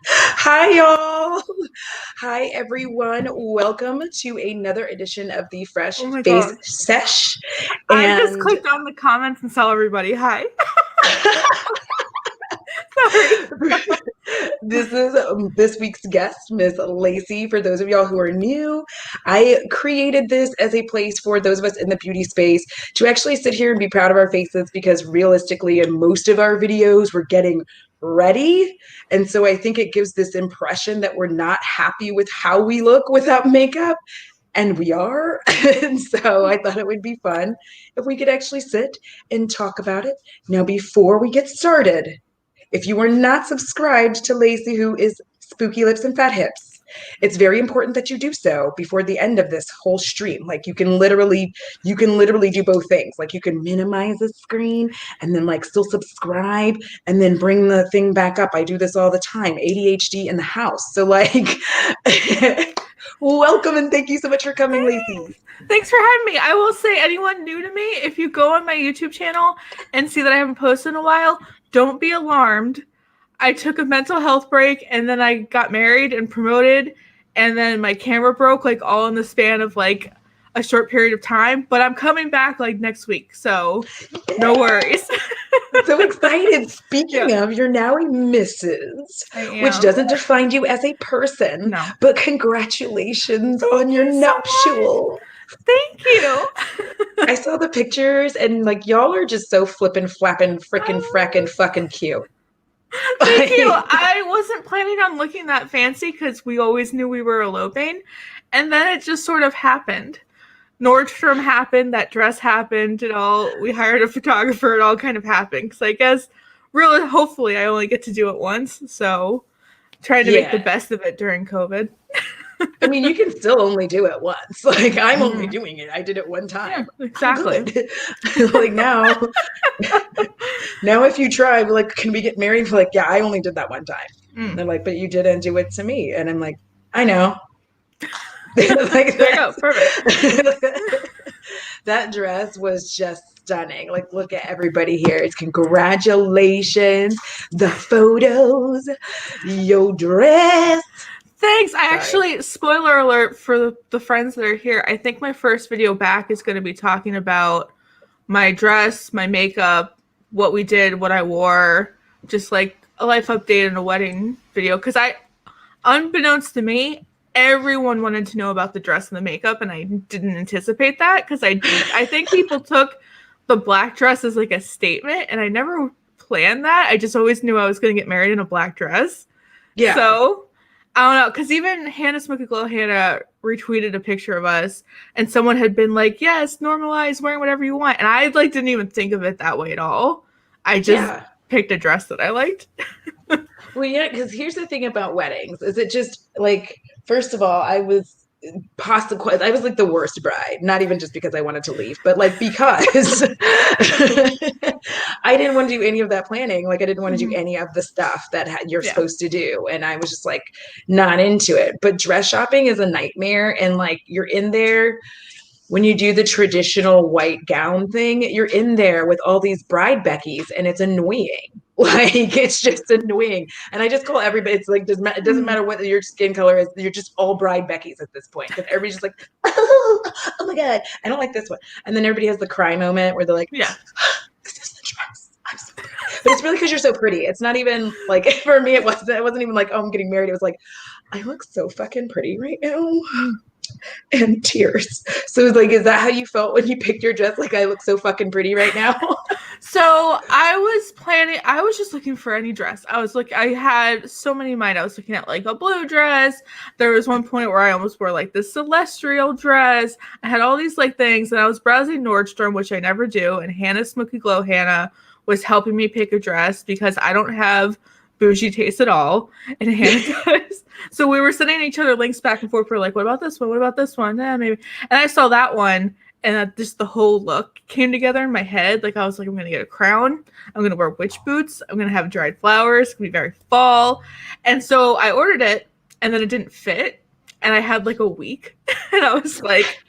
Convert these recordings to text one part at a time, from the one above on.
Hi, y'all. Hi, everyone. Welcome to another edition of the Fresh Oh my Face God. Sesh. I just And clicked on the comments and saw everybody. Hi. Sorry. this is this week's guest, Miss Lacie. For those of y'all who are new, I created this as a place for those of us in the beauty space to actually sit here and be proud of our faces because realistically, in most of our videos, we're getting ready. And so I think it gives this impression that we're not happy with how we look without makeup. And we are. And so I thought it would be fun if we could actually sit and talk about it. Now, before we get started, if you are not subscribed to Lacie, who is Spooky Lips and Fat Hips, it's very important that you do so before the end of this whole stream. Like you can literally do both things. Like you can minimize the screen and then like still subscribe and then bring the thing back up. I do this all the time. ADHD in the house. So like welcome and thank you so much for coming, Lacie. Thanks for having me. I will say, anyone new to me, if you go on my YouTube channel and see that I haven't posted in a while, don't be alarmed. I took a mental health break and then I got married and promoted, and then my camera broke like all in the span of like a short period of time. But I'm coming back like next week, so no worries. So excited. Speaking Yeah, of, you're now a Mrs., I which am. doesn't define you as a person, No. but congratulations on Thank your you so much. nuptial. Thank you. I saw the pictures and like y'all are just so flippin' flappin' frickin' frackin' fucking cute. Thank you. Like, I wasn't planning on looking that fancy because we always knew we were eloping. And then it just sort of happened. Nordstrom happened, that dress happened, it all, we hired a photographer, it all kind of happened. Because I guess, really, hopefully, I only get to do it once. So, trying to make the yeah. best of it during COVID. I mean, you can still only do it once. Like, I'm only Mm, doing it. I did it one yeah, time. I'm exactly. good. Like now if you try, like, can we get married? Like, yeah, I only did that one time. And Mm. they're like, but you didn't do it to me. And I'm like, I know. Like There you go. Perfect. that dress was just stunning. Like, look at everybody here. It's congratulations. The photos, your dress. Thanks. I Sorry. actually, spoiler alert for the friends that are here, I think my first video back is going to be talking about my dress, my makeup, what we did, what I wore, just like a life update and a wedding video. Because unbeknownst to me, everyone wanted to know about the dress and the makeup, and I didn't anticipate that because I think people took the black dress as like a statement, and I never planned that. I just always knew I was going to get married in a black dress. Yeah. So I don't know, because even Hannah Smoky Glow Hannah retweeted a picture of us, and someone had been like, "Yes, normalize wearing whatever you want," and I like didn't even think of it that way at all. I just Yeah. picked a dress that I liked. Well, yeah, because here's the thing about weddings is it just like, first of all, I was like the worst bride, not even just because I wanted to leave, but like because I didn't want to do any of that planning. Like I didn't want to do Mhm. any of the stuff that you're Yeah. supposed to do. And I was just like not into it. But dress shopping is a nightmare. And like you're in there when you do the traditional white gown thing, you're in there with all these bride Beckys and it's annoying. Like it's just annoying. And I just call everybody, it's like it doesn't Mhm. matter what your skin color is, you're just all bride Beckys at this point. Because everybody's just like, oh, oh my God, I don't like this one. And then everybody has the cry moment where they're like, Yeah. this is the dress. I'm so pretty. But it's really because you're so pretty. It's not even like for me, it wasn't even like, oh, I'm getting married. It was like, I look so fucking pretty right now. Mm. And tears. So like, is that how you felt when you picked your dress? Like, I look so fucking pretty right now. So I was just looking for any dress. I had so many in mind. I was looking at like a blue dress. There was one point where I almost wore like this celestial dress. I had all these like things, and I was browsing Nordstrom, which I never do. And Hannah Smoky Glow Hannah was helping me pick a dress because I don't have bougie taste at all, and Hannah does. So we were sending each other links back and forth. We're like, what about this one? What about this one? Maybe. And I saw that one, and just the whole look came together in my head. Like I was like, I'm gonna get a crown, I'm gonna wear witch boots, I'm gonna have dried flowers, it's gonna be very fall. And so I ordered it, and then it didn't fit, and I had like a week, and I was like,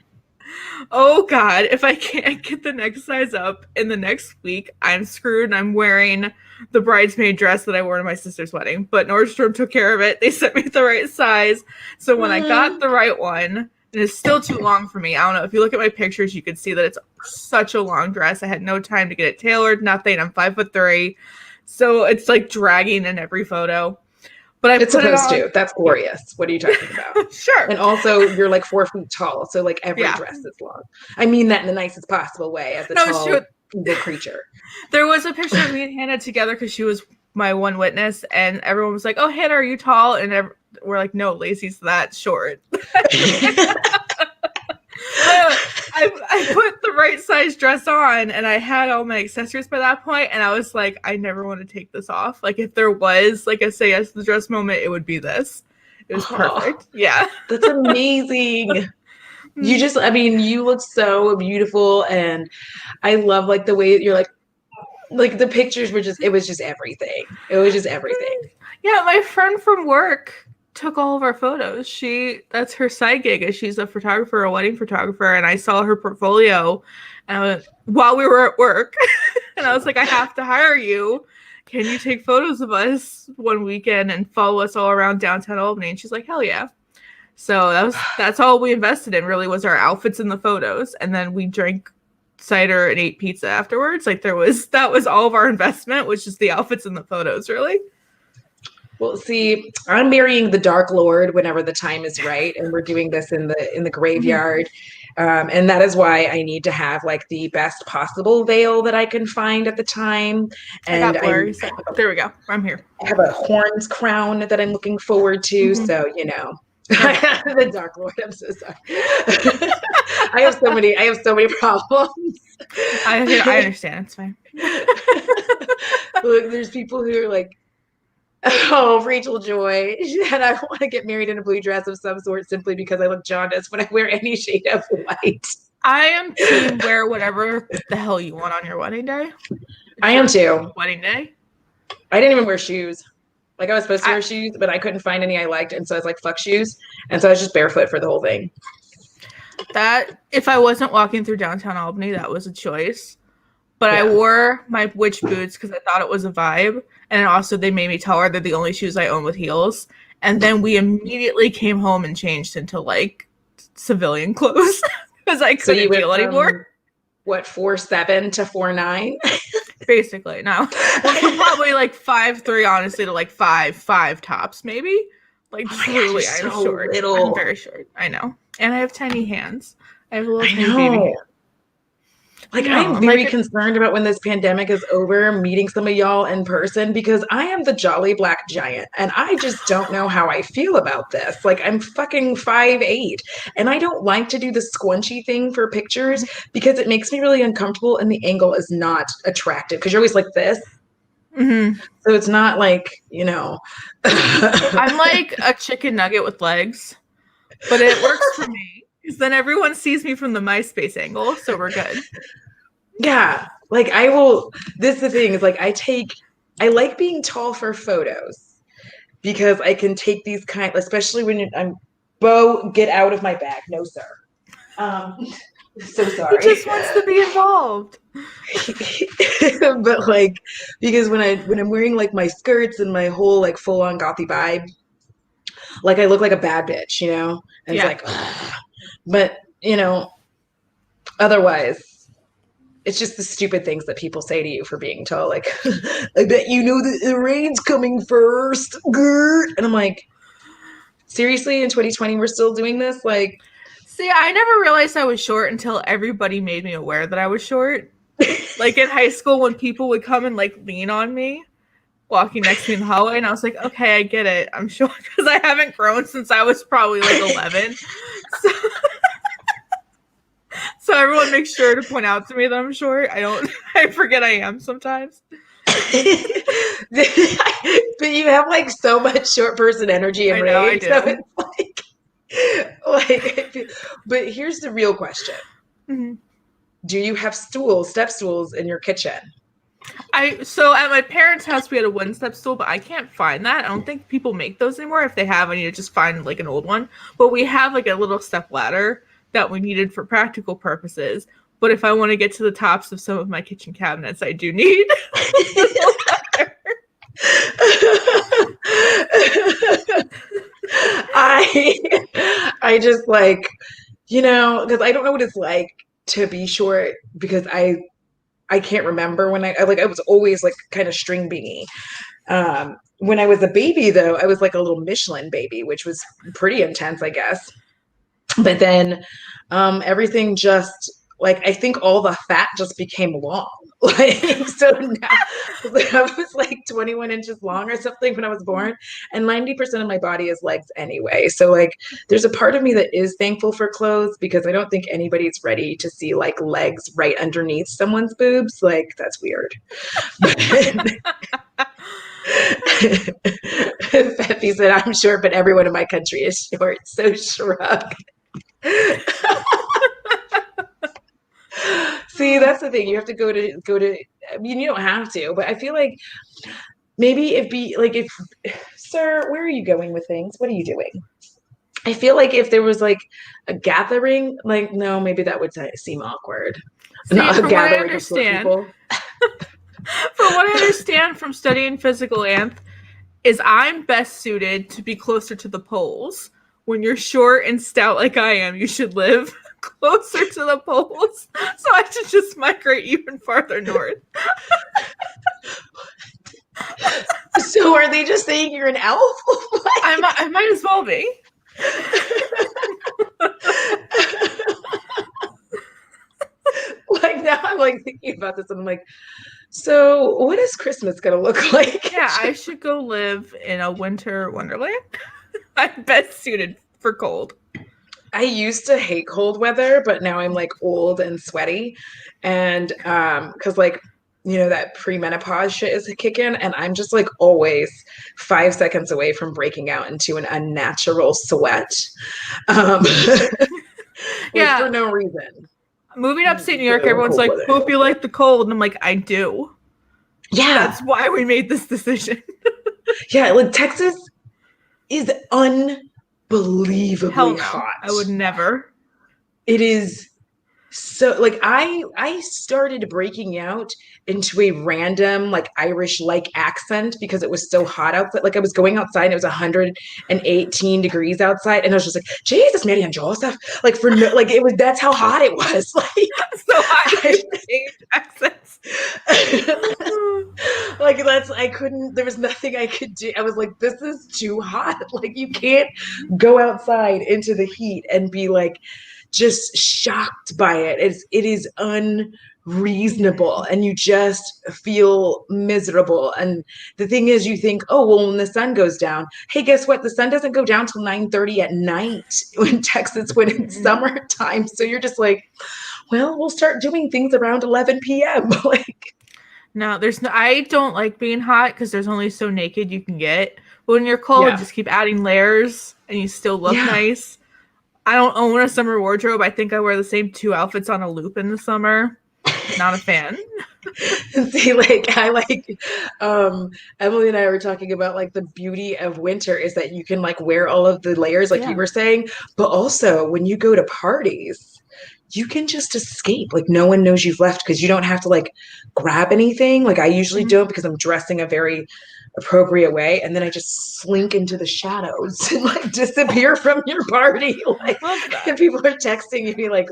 Oh God, if I can't get the next size up in the next week, I'm screwed and I'm wearing the bridesmaid dress that I wore to my sister's wedding. But Nordstrom took care of it. They sent me the right size. So when I got the right one, and it's still too long for me. I don't know. If you look at my pictures, you can see that it's such a long dress. I had no time to get it tailored, nothing. I'm 5'3". So it's like dragging in every photo. But I It's put it supposed on. to. That's glorious. What are you talking about? Sure. And also, you're like 4 feet tall, so like every Yeah. dress is long. I mean that in the nicest possible way, as a tall, big creature. There was a picture of me and Hannah together because she was my one witness, and everyone was like, "Oh, Hannah, are you tall?" And we're like, "No, Lacey's that short." I put the right size dress on, and I had all my accessories by that point, and I was like, I never want to take this off. Like, if there was like a say yes to the dress moment, it would be this. It was perfect. Yeah. That's amazing. You just, I mean, you look so beautiful, and I love like the way you're like the pictures were just, it was just everything. It was just everything. Yeah, my friend from work took all of our photos. That's her side gig. She's a photographer, a wedding photographer, and I saw her portfolio while we were at work. And I was like, I have to hire you. Can you take photos of us one weekend and follow us all around downtown Albany? And she's like, hell yeah. So that's all we invested in, really, was our outfits and the photos. And then we drank cider and ate pizza afterwards. Like that was all of our investment, was just the outfits and the photos, really. Well, see, I'm marrying the Dark Lord whenever the time is right, and we're doing this in the graveyard, and that is why I need to have like the best possible veil that I can find at the time. And I got blurry. There we go. I'm here. I have a horns crown that I'm looking forward to. So the Dark Lord. I'm so sorry. I have so many problems. I understand. It's fine. Look, there's people who are like, oh, Rachel Joy, and I want to get married in a blue dress of some sort simply because I look jaundiced when I wear any shade of white. I am team wear whatever the hell you want on your wedding day. I am too. Wedding day. I didn't even wear shoes. Like I was supposed to wear shoes, but I couldn't find any I liked, and so I was like, fuck shoes. And so I was just barefoot for the whole thing. That, if I wasn't walking through downtown Albany, that was a choice. But I wore my witch boots because I thought it was a vibe. And also they made me tell her they're the only shoes I own with heels. And then we immediately came home and changed into like civilian clothes because I couldn't deal anymore. What, 4'7" to 4'9"? Basically, no. Well, probably like 5'3", honestly, to like 5'5" tops, maybe. Like truly, I'm so short. Little. I'm very short. I know. And I have tiny hands. I have a little tiny baby hand. Like, I'm very concerned about when this pandemic is over, meeting some of y'all in person, because I am the jolly black giant, and I just don't know how I feel about this. Like, I'm fucking 5'8", and I don't like to do the squinchy thing for pictures because it makes me really uncomfortable, and the angle is not attractive because you're always like this. Mm-hmm. So it's not like, I'm like a chicken nugget with legs, but it works for me. Because then everyone sees me from the MySpace angle, so we're good. Yeah, like this is the thing, is like I like being tall for photos because I can take these especially when I'm, Bo, get out of my bag. No, sir. So sorry. He just wants to be involved. But like, because when I'm wearing like my skirts and my whole like full on gothy vibe, like I look like a bad bitch, and it's like, ugh. But, otherwise, it's just the stupid things that people say to you for being tall. Like, I bet you know that the rain's coming first. Grr. And I'm like, seriously, in 2020, we're still doing this? Like, see, I never realized I was short until everybody made me aware that I was short. Like in high school, when people would come and like lean on me, walking next to me in the hallway, and I was like, okay, I get it. I'm short because I haven't grown since I was probably like 11. So everyone makes sure to point out to me that I'm short. I forget I am sometimes. But you have like so much short person energy and rage. So it's but here's the real question. Mm-hmm. Do you have step stools in your kitchen? So at my parents' house, we had a wooden step stool, but I can't find that. I don't think people make those anymore. If they have, I need to just find like an old one. But we have like a little step ladder that we needed for practical purposes. But if I want to get to the tops of some of my kitchen cabinets, I do need leather. I just like, because I don't know what it's like to be short because I can't remember when I was always like kind of string beanie. When I was a baby though, I was like a little Michelin baby, which was pretty intense, I guess. But then everything just like I think all the fat just became long. Like so now I was like 21 inches long or something when I was born, and 90% of my body is legs anyway. So like there's a part of me that is thankful for clothes because I don't think anybody's ready to see like legs right underneath someone's boobs. Like that's weird. Peppy said, I'm short, but everyone in my country is short. So shrug. See, that's the thing. You have to go to. I mean, you don't have to, but I feel like maybe if, sir, where are you going with things? What are you doing? I feel like if there was like a gathering, like no, maybe that would seem awkward. See, Not a from what I gathering of short understand, people. from what I understand from studying physical anth, is I'm best suited to be closer to the poles. When you're short and stout like I am, you should live closer to the poles. So I should just migrate even farther north. So are they just saying you're an elf? I might as well be. Like now I'm like thinking about this and I'm like, so what is Christmas gonna look like? Yeah, I should go live in a winter wonderland. I'm best suited for cold. I used to hate cold weather, but now I'm like old and sweaty. And because like, that premenopause shit is kicking, and I'm just like always 5 seconds away from breaking out into an unnatural sweat. Yeah. For no reason. Moving upstate New York, everyone's like, hope you like the cold. And I'm like, I do. Yeah. That's why we made this decision. Yeah, like Texas is unbelievably hot. I would never. It is so like I started breaking out into a random like Irish like accent because it was so hot outside. Like I was going outside and it was 118 degrees outside and I was just like, Jesus, Mary and Joseph. Like for no like it was that's how hot it was. Like so I changed accents. Like I couldn't, there was nothing I could do. I was like, this is too hot. Like you can't go outside into the heat and be like just shocked by it. It is unreasonable and you just feel miserable. And the thing is you think, oh, well, when the sun goes down, hey, guess what? The sun doesn't go down till 9:30 at night in Texas when it's summertime. So you're just like, well, we'll start doing things around 11 p.m. Like, no, I don't like being hot because there's only so naked you can get. But when you're cold, just keep adding layers and you still look nice. I don't own a summer wardrobe. I think I wear the same 2 outfits on a loop in the summer. Not a fan. See, like I like Emily and I were talking about like the beauty of winter is that you can like wear all of the layers like you were saying, but also when you go to parties, you can just escape. Like no one knows you've left because you don't have to like grab anything. Like I usually don't because I'm dressing a very appropriate way, and then I just slink into the shadows and like disappear from your party. Like and people are texting you be like,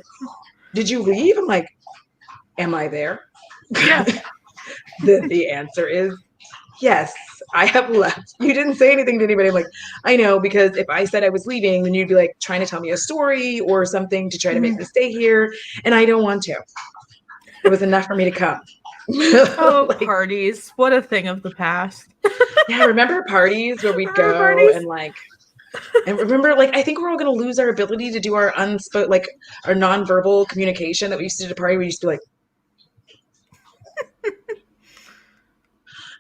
did you leave? I'm like, am I there? Yeah. The answer is yes, I have left. You didn't say anything to anybody. I'm like, I know, because if I said I was leaving, then you'd be like trying to tell me a story or something to try to make me stay here, and I don't want to. It was enough for me to come. Oh, like, parties. What a thing of the past. Yeah, remember parties where we'd go parties? And like, and remember, like, I think we're all going to lose our ability to do our like our nonverbal communication that we used to do at a party. We used to be like,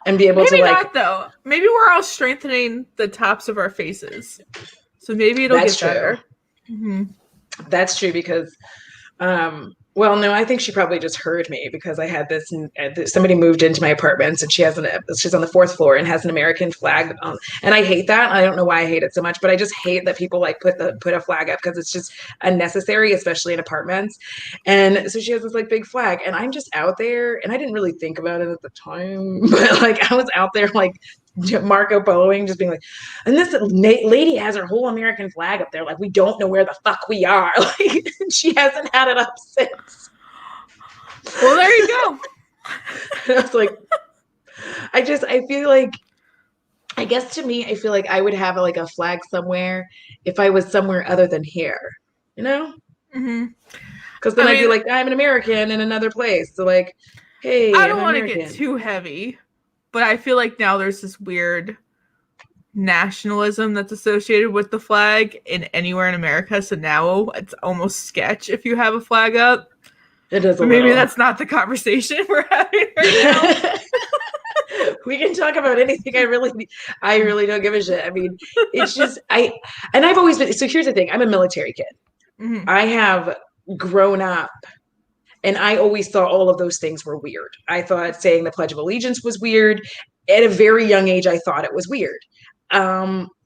and be able maybe to like. Maybe not though. Maybe we're all strengthening the tops of our faces, so maybe it'll get better. Mm-hmm. That's true because Well, no, I think she probably just heard me because I had this. Somebody moved into my apartments, and she's on the fourth floor and has an American flag on. And I hate that. I don't know why I hate it so much, but I just hate that people like put a flag up because it's just unnecessary, especially in apartments. And so she has this like big flag, and I'm just out there, and I didn't really think about it at the time, but like I was out there like Marco Poloing, just being like, and this lady has her whole American flag up there. Like, we don't know where the fuck we are. Like, she hasn't had it up since. Well, there you go. And I was like, I feel like, I guess to me, I feel like I would have like a flag somewhere if I was somewhere other than here, you know? Mm-hmm. Because then I'd be like, I'm an American in another place. So, like, hey, I I'm don't want to American. get too heavy, but I feel like now there's this weird nationalism that's associated with the flag in anywhere in America. So now it's almost sketch if you have a flag up. It is but maybe that's not the conversation we're having right now. We can talk about anything. I really don't give a shit. I mean, it's just and I've always been. So here's the thing. I'm a military kid. Mm-hmm. I have grown up, and I always thought all of those things were weird. I thought saying the Pledge of Allegiance was weird. At a very young age, I thought it was weird.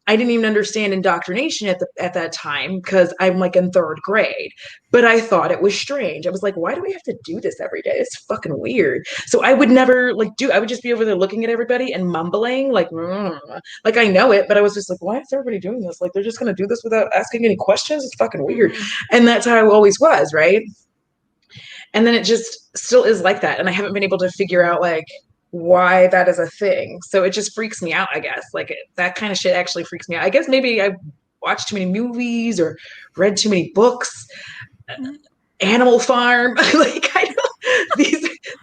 I didn't even understand indoctrination at that time because I'm like in third grade, but I thought it was strange. I was like, why do we have to do this every day? It's fucking weird. So I would never I would just be over there looking at everybody and mumbling like I know it, but I was just like, why is everybody doing this? Like, they're just going to do this without asking any questions. It's fucking weird. Mm-hmm. And that's how I always was. Right. And then it just still is like that. And I haven't been able to figure out like why that is a thing. So it just freaks me out, I guess. Like that kind of shit actually freaks me out. I guess maybe I watched too many movies or read too many books. Animal Farm. Like I know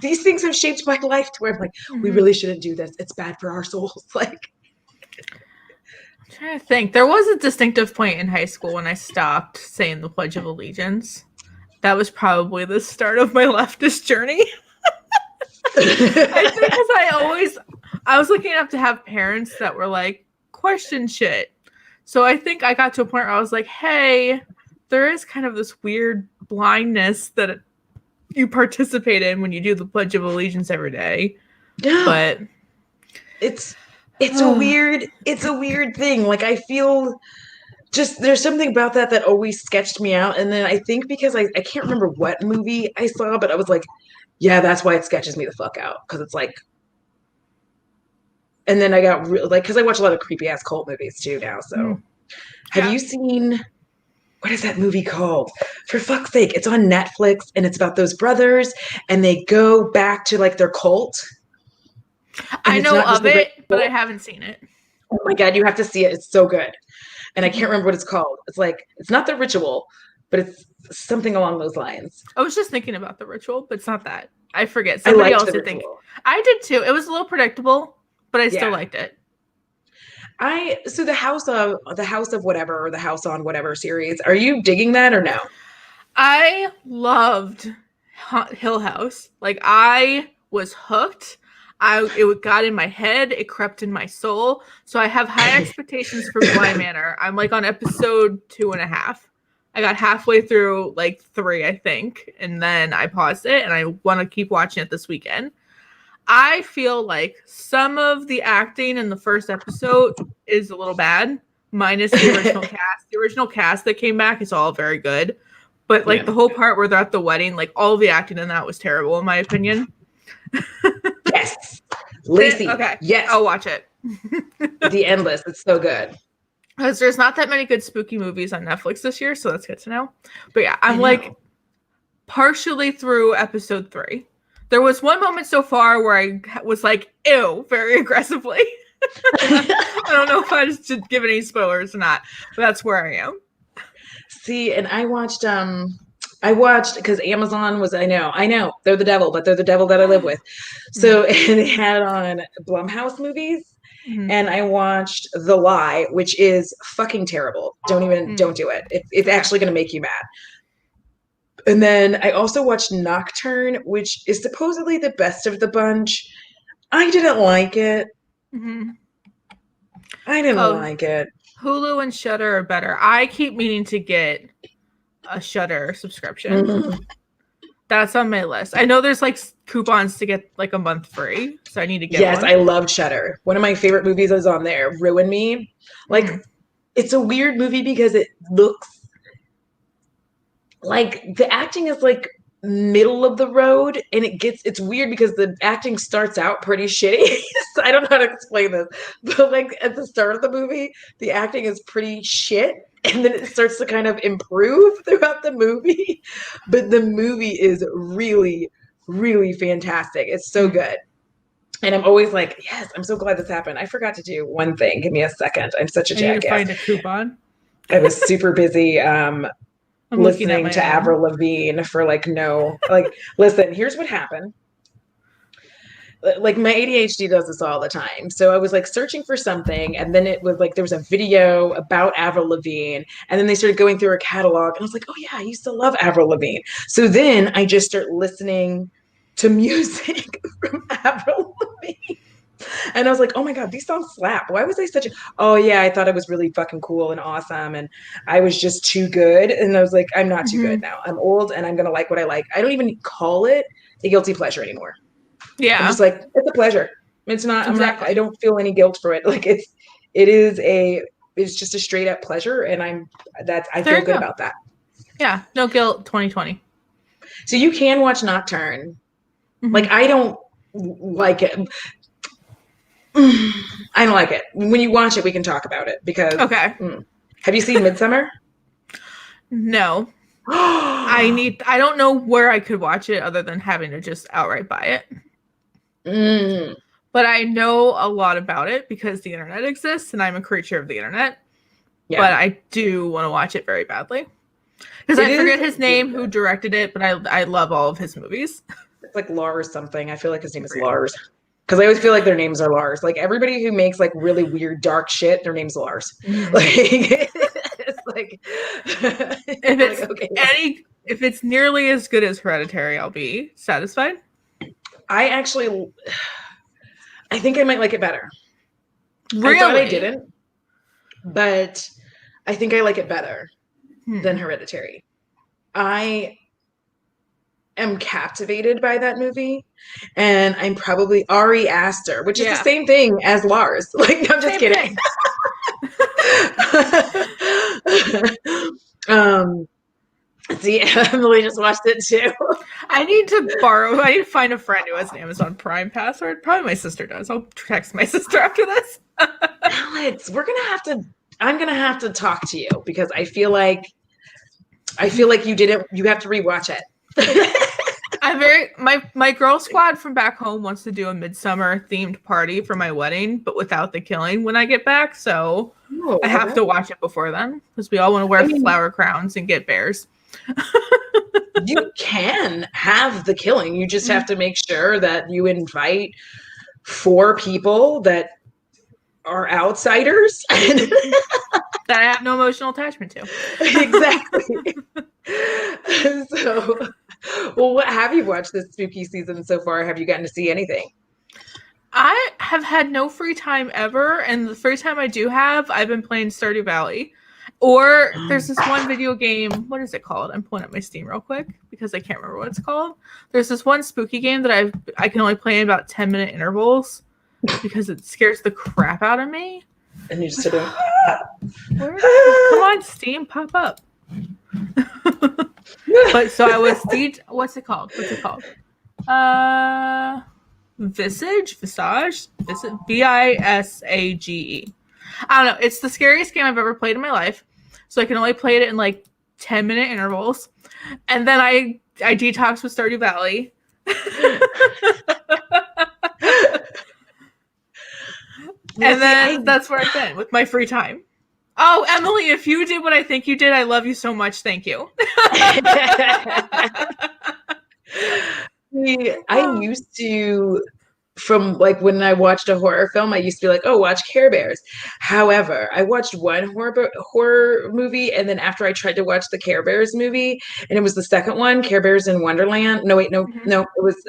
these things have shaped my life to where I'm like, we really shouldn't do this. It's bad for our souls. Like I'm trying to think. There was a distinctive point in high school when I stopped saying the Pledge of Allegiance. That was probably the start of my leftist journey. I think because I was lucky enough to have parents that were like, question shit. So I think I got to a point where I was like, hey, there is kind of this weird blindness that you participate in when you do the Pledge of Allegiance every day. Yeah. But it's a weird thing. Like I feel just there's something about that always sketched me out. And then I think because I can't remember what movie I saw, but I was like, yeah, that's why it sketches me the fuck out. Because it's like, and then I got because I watch a lot of creepy ass cult movies too now. So have you seen, what is that movie called? For fuck's sake, it's on Netflix and it's about those brothers and they go back to like their cult. I know of it, but I haven't seen it. Oh my God, you have to see it. It's so good. And I can't remember what it's called. It's like, it's not The Ritual, but it's something along those lines. I was just thinking about The Ritual, but it's not that. I forget. Somebody else did think. I did too. It was a little predictable, but I still liked it. So the House of whatever, or the House on whatever series, are you digging that or no? I loved Hill House. Like I was hooked. It got in my head. It crept in my soul. So I have high expectations for Bly Manor. I'm like on episode 2.5. I got halfway through like 3, I think. And then I paused it and I want to keep watching it this weekend. I feel like some of the acting in the first episode is a little bad, minus the original cast. The original cast that came back is all very good. But like the whole part where they're at the wedding, like all the acting in that was terrible, in my opinion. Yes. Lacie. Okay. Yes. I'll watch it. The Endless. It's so good. Because there's not that many good spooky movies on Netflix this year, so that's good to know. But yeah, I'm like partially through episode 3. There was one moment so far where I was like, ew, very aggressively. I don't know if I should give any spoilers or not, but that's where I am. See, and I watched because Amazon was, I know, they're the devil, but they're the devil that I live with. So and they had on Blumhouse movies, and I watched The Lie, which is fucking terrible. Don't do it. It's actually going to make you mad. And then I also watched Nocturne, which is supposedly the best of the bunch. I didn't like it. I didn't like it. Hulu and Shudder are better. I keep meaning to get a Shudder subscription. That's on my list. I know there's like coupons to get like a month free, so I need to get Yes, one. I love Shutter. One of my favorite movies is on there. Ruin Me. Like, it's a weird movie because it looks like the acting is like middle of the road, and it's weird because the acting starts out pretty shitty. So I don't know how to explain this, but like at the start of the movie the acting is pretty shit, and then it starts to kind of improve throughout the movie. But the movie is really, really fantastic. It's so good. And I'm always like, yes, I'm so glad this happened. I forgot to do one thing. Give me a second. I'm such a I need to jackass. find a coupon. I was super busy I'm looking at listening my to own. Avril Lavigne for like no, like, listen, here's what happened. Like my ADHD does this all the time. So I was like searching for something, and then it was like there was a video about Avril Lavigne, and then they started going through her catalog, and I was like, oh yeah, I used to love Avril Lavigne. So then I just start listening to music from Avril Lavigne. And I was like, oh my God, these songs slap. Why was I such a, oh yeah, I thought it was really fucking cool and awesome. And I was just too good. And I was like, I'm not too good now. I'm old and I'm going to like what I like. I don't even call it a guilty pleasure anymore. I'm Yeah, just like, it's a pleasure. It's not, exactly. I don't feel any guilt for it. Like it's just a straight up pleasure. And I There feel you good go. about that. Yeah, no guilt 2020. So you can watch Nocturne. Like, I don't like it. I don't like it. When you watch it, we can talk about it because. Okay. Have you seen Midsummer? No. I don't know where I could watch it other than having to just outright buy it. But I know a lot about it because the internet exists and I'm a creature of the internet. Yeah. But I do want to watch it very badly. Because I forget his name, who directed it, but I love all of his movies. It's like Lars something. I feel like his name is Lars. Because I always feel like their names are Lars. Like everybody who makes like really weird, dark shit, their name's Lars. Like, it's like, if it's nearly as good as Hereditary, I'll be satisfied. I think I might like it better. Really? I thought I didn't, but I think I like it better than Hereditary. I am captivated by that movie, and I'm probably Ari Aster, which is the same thing as Lars. Like, no, I'm just kidding. See, Emily just watched it too. I need to find a friend who has an Amazon Prime password. Probably my sister does. I'll text my sister after this. Alex, I'm gonna have to talk to you because I feel like you have to rewatch it. My girl squad from back home wants to do a midsummer themed party for my wedding, but without the killing when I get back. So I have to watch it before then because we all want to wear flower crowns and get bears. You can have the killing. You just have to make sure that you invite 4 people that are outsiders that I have no emotional attachment to. Exactly. So, well, what have you watched this spooky season so far? Have you gotten to see anything? I have had no free time ever, and the free time I do have, I've been playing Stardew Valley. Or there's this one video game, what is it called? I'm pulling up my Steam real quick because I can't remember what it's called. There's this one spooky game that I can only play in about 10-minute intervals because it scares the crap out of me. And you just sit there. Come on, Steam, pop up. But so I was what's it called? Visage, Bisage. I don't know. It's the scariest game I've ever played in my life. So I can only play it in like 10-minute intervals. And then I detox with Stardew Valley. And then that's where I've been with my free time. Oh, Emily, if you did what I think you did, I love you so much. Thank you. I used to, from like when I watched a horror film, I used to be like, oh, watch Care Bears. However, I watched one horror movie, and then after I tried to watch the Care Bears movie, and it was the second one, Care Bears in Wonderland. No, wait, no, it was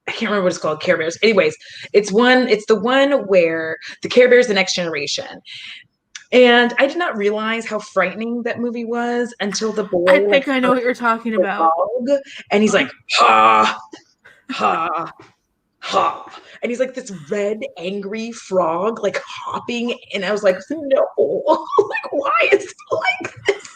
I can't remember what it's called, Care Bears. Anyways, it's the one where the Care Bears the Next Generation. And I did not realize how frightening that movie was until the I boy like think I know what you're talking the about. dog, and he's like, ha, ha, ha. And he's like this red, angry frog, like hopping. And I was like, no, like, why is it like this?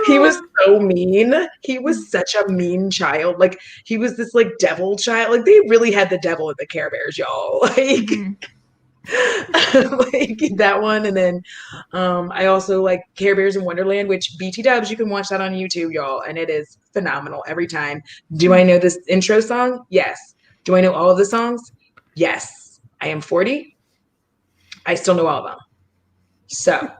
He was so mean. He was such a mean child. Like, he was this like devil child. Like, they really had the devil in the Care Bears, y'all. Like, Mhm. like that one. And then I also like Care Bears in Wonderland, which BT dubs, you can watch that on YouTube, y'all, and it is phenomenal every time. Do I know this intro song? Yes. Do I know all of the songs? Yes. I am 40. I still know all of them. So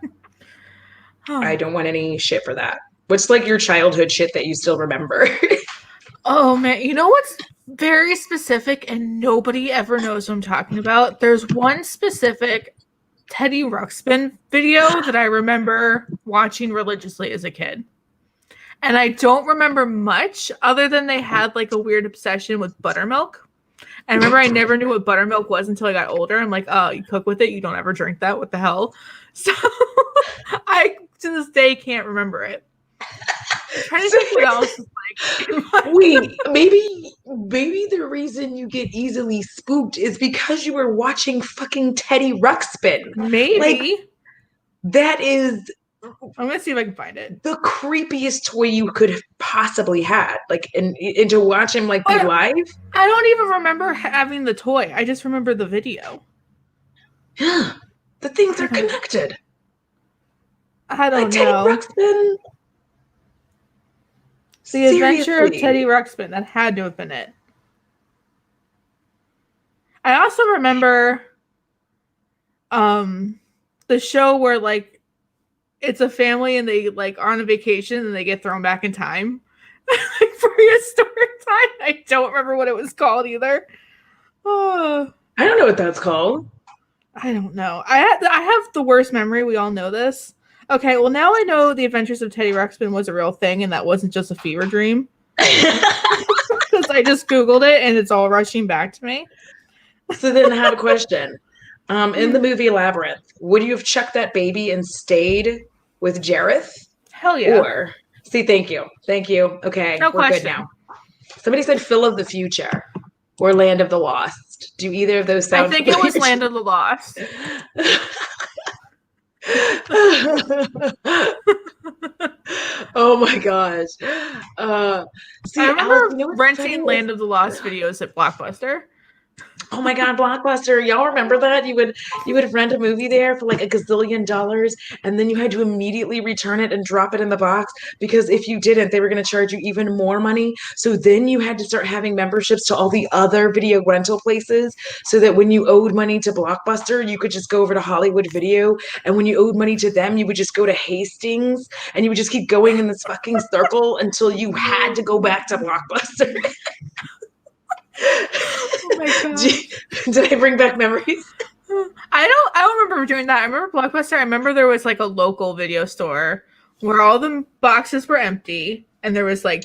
I don't want any shit for that. What's like your childhood shit that you still remember? Oh man, you know what's very specific and nobody ever knows what I'm talking about? There's one specific Teddy Ruxpin video that I remember watching religiously as a kid. And I don't remember much other than they had like a weird obsession with buttermilk. And I remember I never knew what buttermilk was until I got older. I'm like, oh, you cook with it, you don't ever drink that. What the hell? So I to this day can't remember it. I'm trying to think what else is like. Wait, maybe the reason you get easily spooked is because you were watching fucking Teddy Ruxpin. Maybe. Like, that is I'm gonna see if I can find it. the creepiest toy you could have possibly had. Like, and to watch him like be live. I don't even remember having the toy. I just remember the video. Yeah, the things are connected. I don't like know. Teddy Ruxpin. The Adventure of Teddy Ruxpin. That had to have been it. I also remember the show where like it's a family and they like are on a vacation and they get thrown back in time. Like prehistoric time. I don't remember what it was called either. Oh. I don't know what that's called. I don't know. I have the worst memory. We all know this. Okay, well now I know the Adventures of Teddy Ruxpin was a real thing and that wasn't just a fever dream. Because I just Googled it and it's all rushing back to me. So then I have a question. In the movie Labyrinth, would you have chucked that baby and stayed with Jareth? Hell yeah. Or see, thank you. Okay, no we're question. Good now. Somebody said Phil of the Future or Land of the Lost. Do either of those sound? I think it was Land of the Lost. Oh my gosh. See, I remember Alex, renting Land of the Lost videos at Blockbuster. Oh my God, Blockbuster. Y'all remember that? You would rent a movie there for like $1 gazillion, and then you had to immediately return it and drop it in the box, because if you didn't, they were going to charge you even more money. So then you had to start having memberships to all the other video rental places, so that when you owed money to Blockbuster, you could just go over to Hollywood Video, and when you owed money to them, you would just go to Hastings, and you would just keep going in this fucking circle until you had to go back to Blockbuster. Oh my God. Did I bring back memories? I don't remember doing that. I remember Blockbuster. I remember there was like a local video store where all the boxes were empty and there was like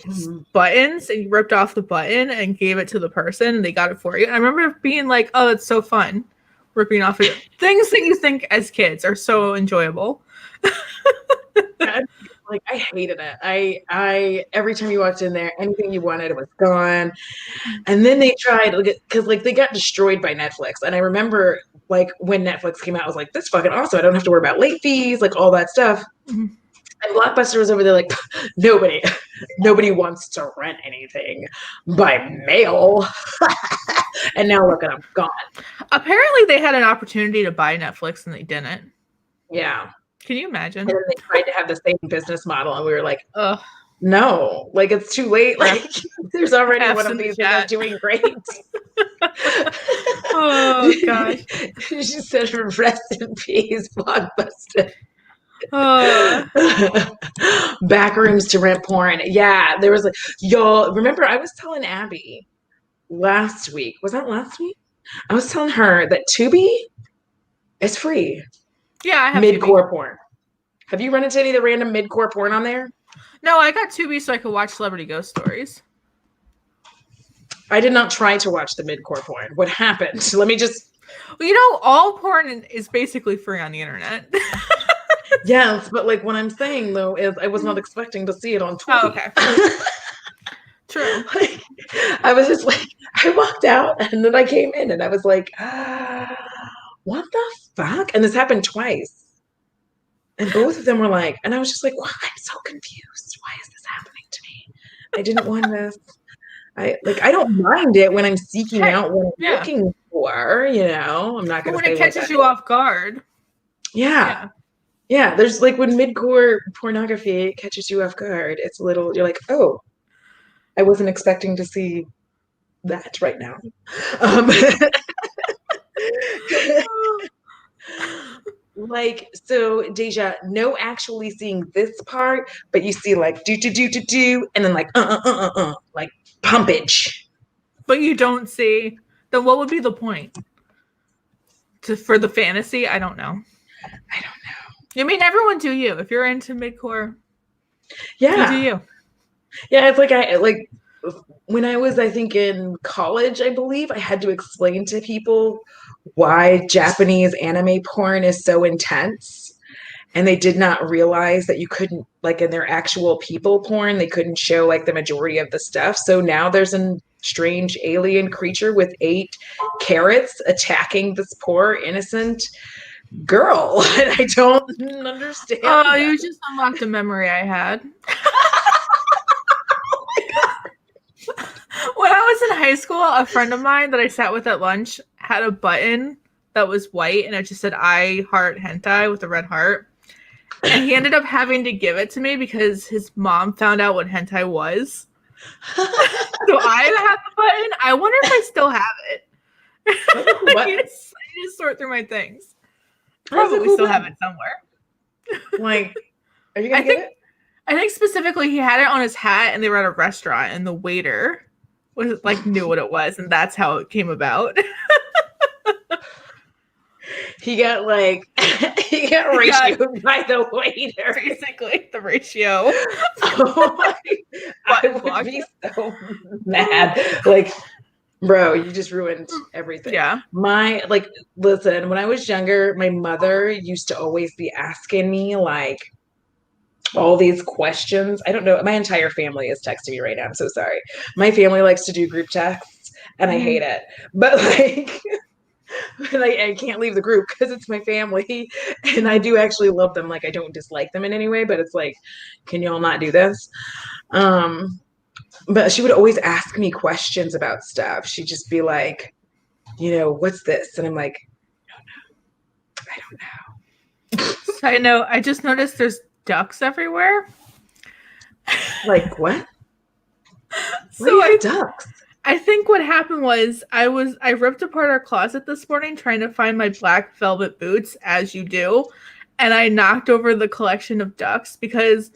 buttons, and you ripped off the button and gave it to the person and they got it for you. And I remember being like, oh, it's so fun ripping off things that you think as kids are so enjoyable. Like, I hated it. I every time you walked in there, anything you wanted, it was gone. And then they tried, because like they got destroyed by Netflix. And I remember like when Netflix came out, I was like, this is fucking awesome. I don't have to worry about late fees, like all that stuff. Mm-hmm. And Blockbuster was over there like, nobody wants to rent anything by mail. And now look at them, gone. Apparently they had an opportunity to buy Netflix and they didn't. Yeah. Can you imagine? And then they tried to have the same business model, and we were like, ugh, no, like it's too late. Like there's already one of these that are doing great. Oh gosh. She said rest in peace, Blockbuster. Back rooms to rent porn. Yeah, there was like, y'all remember I was telling Abby last week. Was that last week? I was telling her that Tubi is free. Yeah, I have mid-core porn. Have you run into any of the random mid-core porn on there? No, I got Tubi so I could watch celebrity ghost stories. I did not try to watch the mid-core porn. What happened? Let me just... Well, you know, all porn is basically free on the internet. Yes, but like what I'm saying though is I was not expecting to see it on Oh, tweet. okay. True. Like, I was just like, I walked out and then I came in and I was like, what the fuck? And this happened twice. And both of them were like, and I was just like, well, I'm so confused. Why is this happening to me? I didn't want this. I don't mind it when I'm seeking Hey, out what I'm yeah. looking for, you know. I'm not But gonna when say it what catches that you is. off guard, Yeah. yeah. Yeah. There's like when mid-core pornography catches you off guard, it's a little, you're like, oh, I wasn't expecting to see that right now. Um, like, so Deja, no actually seeing this part, but you see like do, and then like like pumpage. But you don't see, then what would be the point? For the fantasy? I don't know. I don't know. I mean, everyone do you. If you're into midcore, you do Yeah. you. Yeah, it's like I like when I was, I think, in college, I believe, I had to explain to people why Japanese anime porn is so intense. And they did not realize that you couldn't, like in their actual people porn, they couldn't show like the majority of the stuff. So now there's a strange alien creature with 8 carrots attacking this poor innocent girl. And I don't Oh, understand that. you just unlocked a memory I had. When I was in high school, a friend of mine that I sat with at lunch had a button that was white and it just said I heart hentai with a red heart. And he ended up having to give it to me because his mom found out what hentai was. So I have the button. I wonder if I still have it. That's a cool I button. need to sort through my things. That's a Probably cool still have button. it somewhere. Like, are you I gonna get think it? I think specifically he had it on his hat and they were at a restaurant and the waiter was like knew what it was and that's how it came about. He got like he got Yeah, ratioed by the waiter. basically the ratio. Oh my, I Button would blocked. be so mad. Like, bro, you just ruined everything. Yeah. My like listen, when I was younger, my mother used to always be asking me like all these questions. I don't know. My entire family is texting me right now. I'm so sorry. My family likes to do group texts and I hate it. But like and I can't leave the group because it's my family and I do actually love them. Like I don't dislike them in any way, but it's like, can y'all not do this? Um, but she would always ask me questions about stuff. She'd just be like, what's this? And I'm like, I don't know. Side note, I just noticed there's ducks everywhere. Like what? Why do So you have ducks? I think what happened was I ripped apart our closet this morning trying to find my black velvet boots, as you do, and I knocked over the collection of ducks because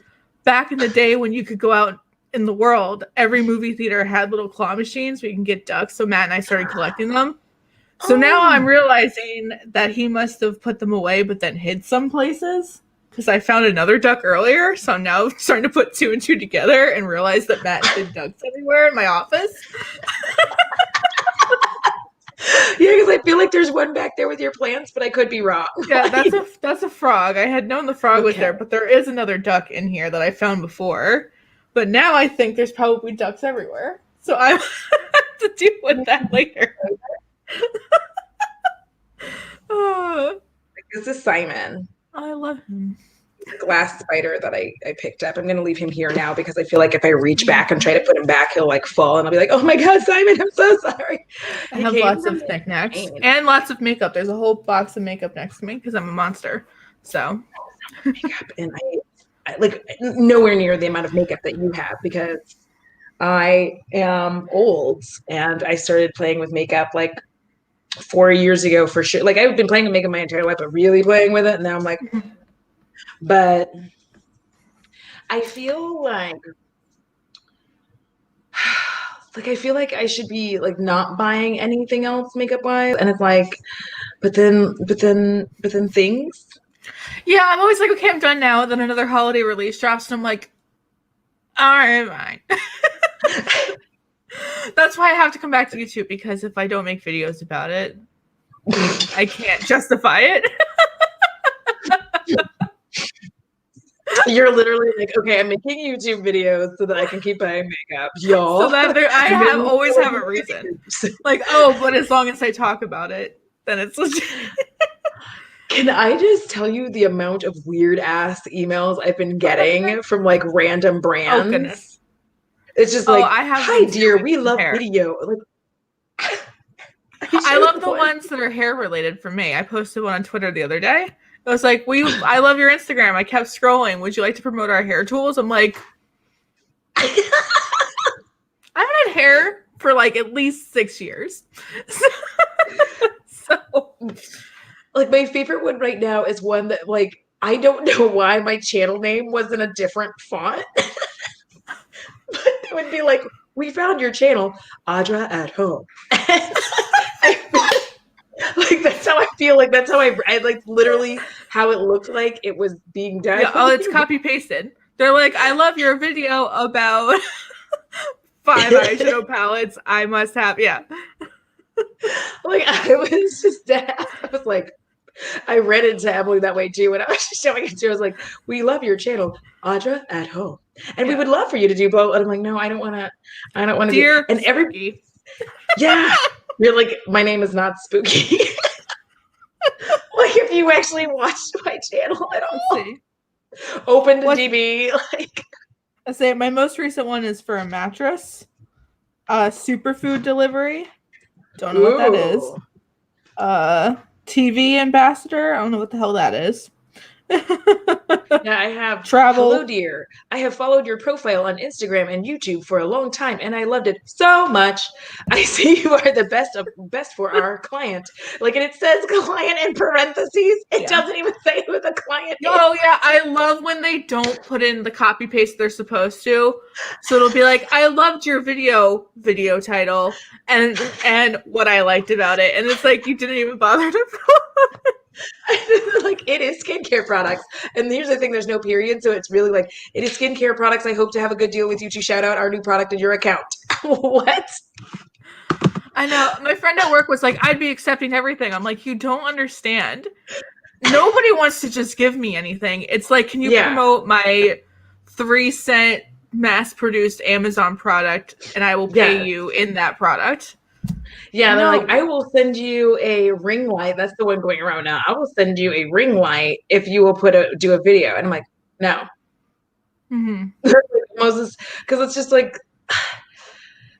back in the day when you could go out in the world, every movie theater had little claw machines where you can get ducks. So Matt and I started collecting them. So now I'm Oh, realizing that he must have put them away but then hid some places. Because I found another duck earlier, so I'm now starting to put 2 and 2 together and realize that Matt hid ducks everywhere in my office. yeah, because I feel like there's one back there with your plants, but I could be wrong. Yeah, that's a frog. I had known the frog was Okay. there, but there is another duck in here that I found before. But now I think there's probably ducks everywhere. So I have to deal with that later. Oh, This is Simon, I love him. glass spider that I picked up. I'm going to leave him here now because I feel like if I reach back and try to put him back, he'll like fall and I'll be like, oh my God, Simon, I'm so sorry. I He have came lots from of knickknacks Maine. and lots of makeup. There's a whole box of makeup next to me because I'm a monster. So Makeup, and I like nowhere near the amount of makeup that you have because I am old and I started playing with makeup like 4 years ago for sure. Like I've been playing with makeup my entire life, but really playing with it. And now I'm like, but I feel like I feel like I should be like not buying anything else makeup wise. And it's like, but then things. yeah, I'm always like, okay, I'm done now. Then another holiday release drops, and I'm like, all right, fine. That's why I have to come back to YouTube because if I don't make videos about it, I can't justify it. You're literally like, okay, I'm making YouTube videos so that I can keep buying makeup, y'all. So that I always have a reason. Like, oh, but as long as I talk about it, then it's legit. Can I just tell you the amount of weird ass emails I've been getting from like random brands? Oh goodness. It's just Oh, like, I have hi them dear, too. we love Hair. video. Like, I love the ones that are hair related for me. I posted one on Twitter the other day. It was like, I love your Instagram. I kept scrolling. Would you like to promote our hair tools? I'm like, I haven't had hair for like at least 6 years. So, like my favorite one right now is one that like I don't know why my channel name was in a different font. But it would be like, we found your channel, Audra at home. Like that's how I feel. Like that's how I like literally how it looked like it was being done. yeah, oh, it's copy pasted. They're like, I love your video about 5 eyeshadow palettes. I must have, yeah. Like I was just, I was like, I read into Emily that way too. And I was just showing it to her. I was like, we love your channel, Audra at home. And we would love for you to do both. And I'm like, no, I don't want to Dear do. And Spooky. Yeah. You're like, my name is not Spooky. Like if you actually watched my channel at all. Let's see. Open to DB. Like I say my most recent one is for a mattress. Superfood delivery. Don't know what that is. TV ambassador. I don't know what the hell that is. Yeah, I have travel. Hello, dear. I have followed your profile on Instagram and YouTube for a long time, and I loved it so much. I see you are the best for our client. Like, and it says client in parentheses. It doesn't even say who the client is. Oh yeah, I love when they don't put in the copy paste they're supposed to. So it'll be like, I loved your video title and what I liked about it, and it's like you didn't even bother to. Like it is skincare products, and here's the thing: there's no period, so it's really like it is skincare products. I hope to have a good deal with you to shout out our new product in your account. What? I know. My friend at work was like, I'd be accepting everything. I'm like, you don't understand. Nobody wants to just give me anything. It's like, can you promote my 3-cent mass-produced Amazon product, and I will pay you in that product. Yeah, they're like, I will send you a ring light. That's the one going around now. I will send you a ring light if you will do a video. And I'm like, no. Mm-hmm. Moses, because it's just like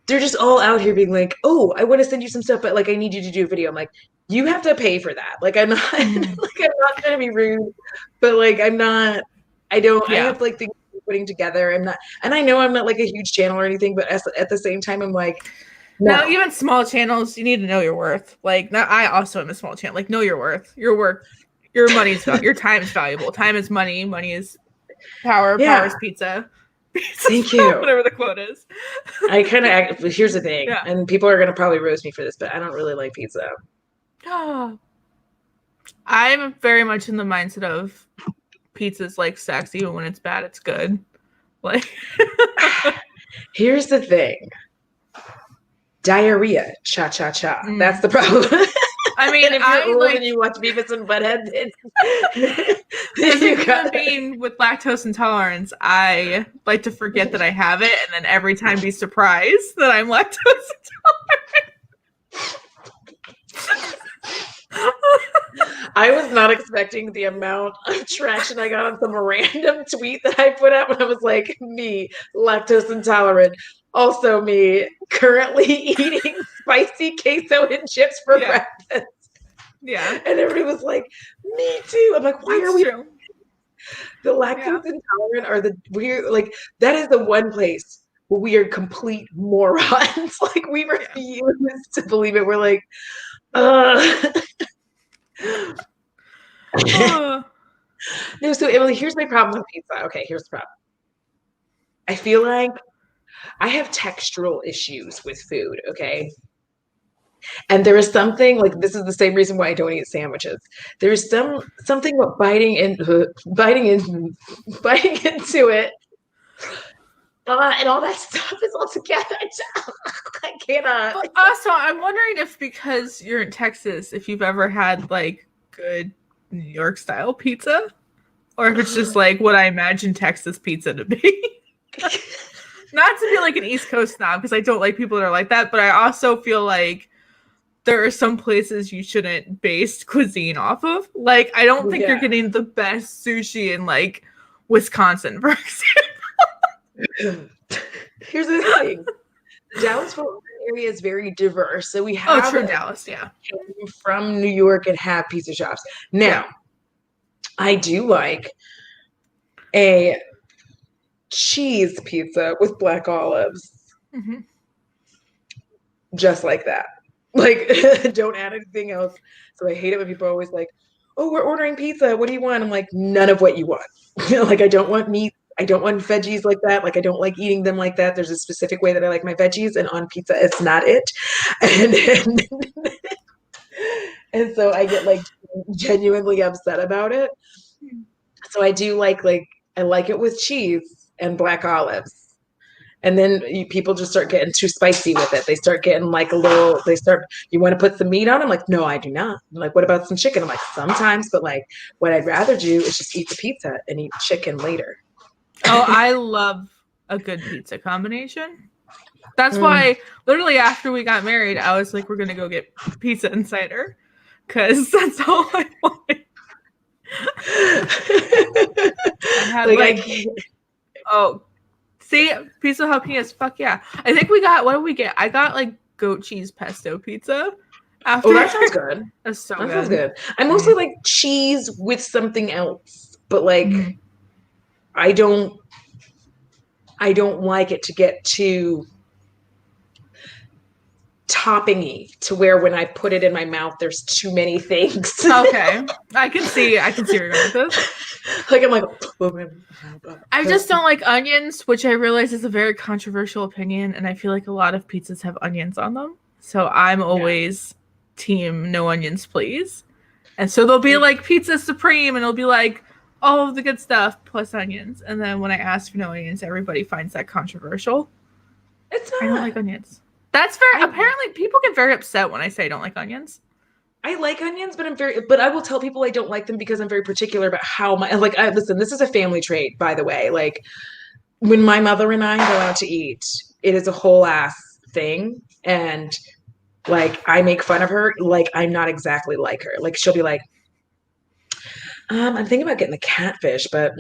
they're just all out here being like, oh, I want to send you some stuff, but like I need you to do a video. I'm like, you have to pay for that. Like I'm not like I'm not trying to be rude, but like I have like things putting together. I'm not, and I know I'm not like a huge channel or anything, but at the same time, I'm like, no, even small channels, you need to know your worth. Like, I also am a small channel. Like, know your worth. Your work, your money's your time is valuable. Time is money. Money is power. Power is pizza. Thank you. Whatever the quote is. I kind of here's the thing, and people are gonna probably roast me for this, but I don't really like pizza. I'm very much in the mindset of pizza's like sex. Even when it's bad, it's good. Like, here's the thing. Diarrhea, cha cha cha. That's the problem. I mean, and if you're old and you watch Beavis and Butthead, as a human being with lactose intolerance, I like to forget that I have it, and then every time be surprised that I'm lactose intolerant. I was not expecting the amount of traction I got on some random tweet that I put out when I was like, me, lactose intolerant. Also me, currently eating spicy queso and chips for breakfast. Yeah. And everybody was like, me too. I'm like, why are we true. The lactose intolerant are the weird, like, that is the one place where we are complete morons. Like, we refuse to believe it. We're like, No, so Emily, here's my problem with pizza. Okay, here's the problem. I feel like I have textural issues with food, okay? And there is something, like, this is the same reason why I don't eat sandwiches. There's something about biting into it. And all that stuff is all together. I cannot. But also, I'm wondering if because you're in Texas, if you've ever had like good New York style pizza. Or if it's just like what I imagine Texas pizza to be. Not to be like an East Coast snob, because I don't like people that are like that, but I also feel like there are some places you shouldn't base cuisine off of. Like, I don't think you're getting the best sushi in like Wisconsin, for example. Here's the thing. Dallas-Fort Worth area is very diverse. So we have true Dallas, yeah. From New York and have pizza shops. Now, I do like a cheese pizza with black olives. Mm-hmm. Just like that. Like, don't add anything else. So I hate it when people are always like, oh, we're ordering pizza. What do you want? I'm like, none of what you want. Like, I don't want meat. I don't want veggies like that. Like, I don't like eating them like that. There's a specific way that I like my veggies, and on pizza, it's not it. And so I get like genuinely upset about it. So I do like I like it with cheese and black olives. And then people just start getting too spicy with it. They start getting like you want to put some meat on? I'm like, no, I do not. I'm like, what about some chicken? I'm like, sometimes, but like what I'd rather do is just eat the pizza and eat chicken later. Oh, I love a good pizza combination. That's why literally after we got married, I was like, we're going to go get pizza and cider because that's all I wanted. I had see, pizza jalapenos, fuck yeah. I think we got, what did we get? I got like goat cheese pesto pizza. After. Oh, that sounds good. That's so that good. Sounds good. I mostly like cheese with something else, but like I don't like it to get too toppingy to where when I put it in my mouth, there's too many things. Okay. I can see where you're going with this. Like, I'm like, I just don't like onions, which I realize is a very controversial opinion. And I feel like a lot of pizzas have onions on them. So I'm always team no onions, please. And so there'll be like pizza supreme and it'll be like all of the good stuff plus onions. And then when I ask for no onions, everybody finds that controversial. It's not. I don't like onions. That's very, apparently people get very upset when I say I don't like onions. I like onions, but I will tell people I don't like them because I'm very particular about how listen, this is a family trait, by the way. Like when my mother and I go out to eat, it is a whole ass thing. And like, I make fun of her. Like, I'm not exactly like her. Like, she'll be like, I'm thinking about getting the catfish, but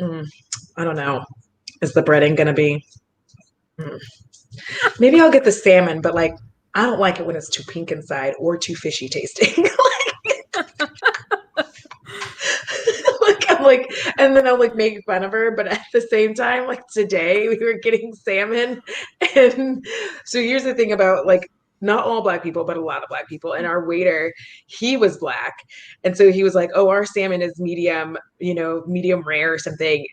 I don't know. Is the breading going to be? Maybe I'll get the salmon, but like, I don't like it when it's too pink inside or too fishy tasting. I'm like, and then I'll like make fun of her, but at the same time, like today we were getting salmon. And so here's the thing about like, not all Black people, but a lot of Black people. And our waiter, he was Black. And so he was like, oh, our salmon is medium, medium rare or something,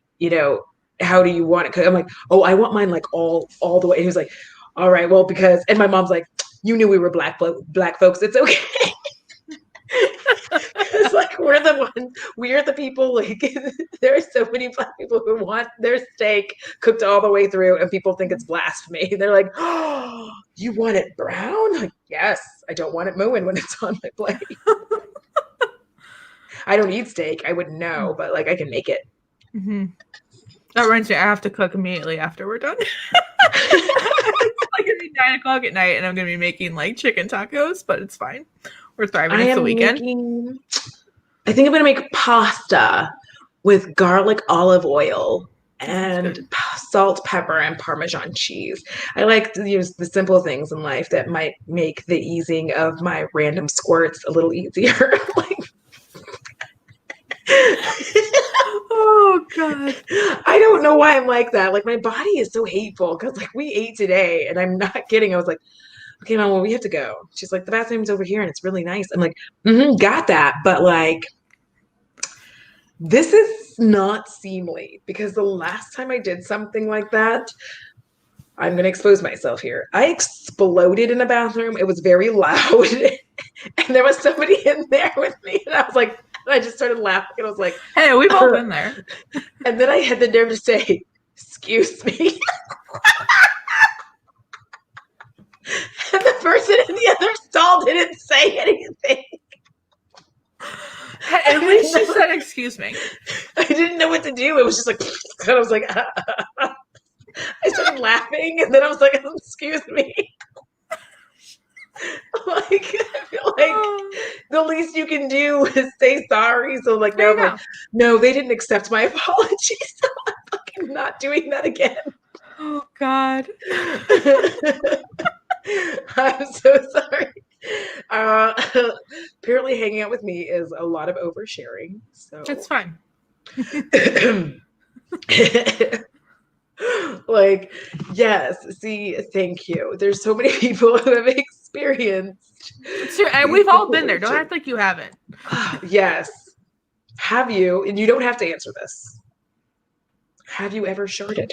how do you want it? I'm like, oh, I want mine like all the way. And he was like, all right, well, and my mom's like, you knew we were Black folks. It's okay. It's like we're the people. Like there are so many Black people who want their steak cooked all the way through, and people think it's blasphemy. They're like, "Oh, you want it brown?" Like, yes, I don't want it mooing when it's on my plate. I don't eat steak. I wouldn't know, but like I can make it. Mm-hmm. That reminds me, I have to cook immediately after we're done. It's like gonna be 9:00 at night, and I'm gonna be making like chicken tacos, but it's fine. We're thriving. It's the weekend. I think I'm gonna make pasta with garlic, olive oil, and salt, pepper, and Parmesan cheese. I like to use the simple things in life that might make the easing of my random squirts a little easier. Like, oh God. I don't know why I'm like that. Like my body is so hateful because like we ate today and I'm not kidding. I was like, okay, Mom, well, we have to go. She's like, the bathroom's over here and it's really nice. I'm like, got that. But like, this is not seemly because the last time I did something like that, I'm going to expose myself here. I exploded in a bathroom. It was very loud. And there was somebody in there with me. And I was like, I just started laughing. And I was like, hey, we've all been there. And then I had the nerve to say, excuse me. And the person in the other stall didn't say anything. At least she said, excuse me. I didn't know what to do. It was just like, and I was like, I started laughing, and then I was like, excuse me. Like, I feel like the least you can do is say sorry. So like now I'm like, no, they didn't accept my apology, so I'm fucking not doing that again. Oh God. I'm so sorry. Apparently hanging out with me is a lot of oversharing. So It's fine. Like, yes, see, thank you. There's so many people who have experienced. And we've all been there. Don't act like you haven't. Yes. Have you, and you don't have to answer this. Have you ever sharded?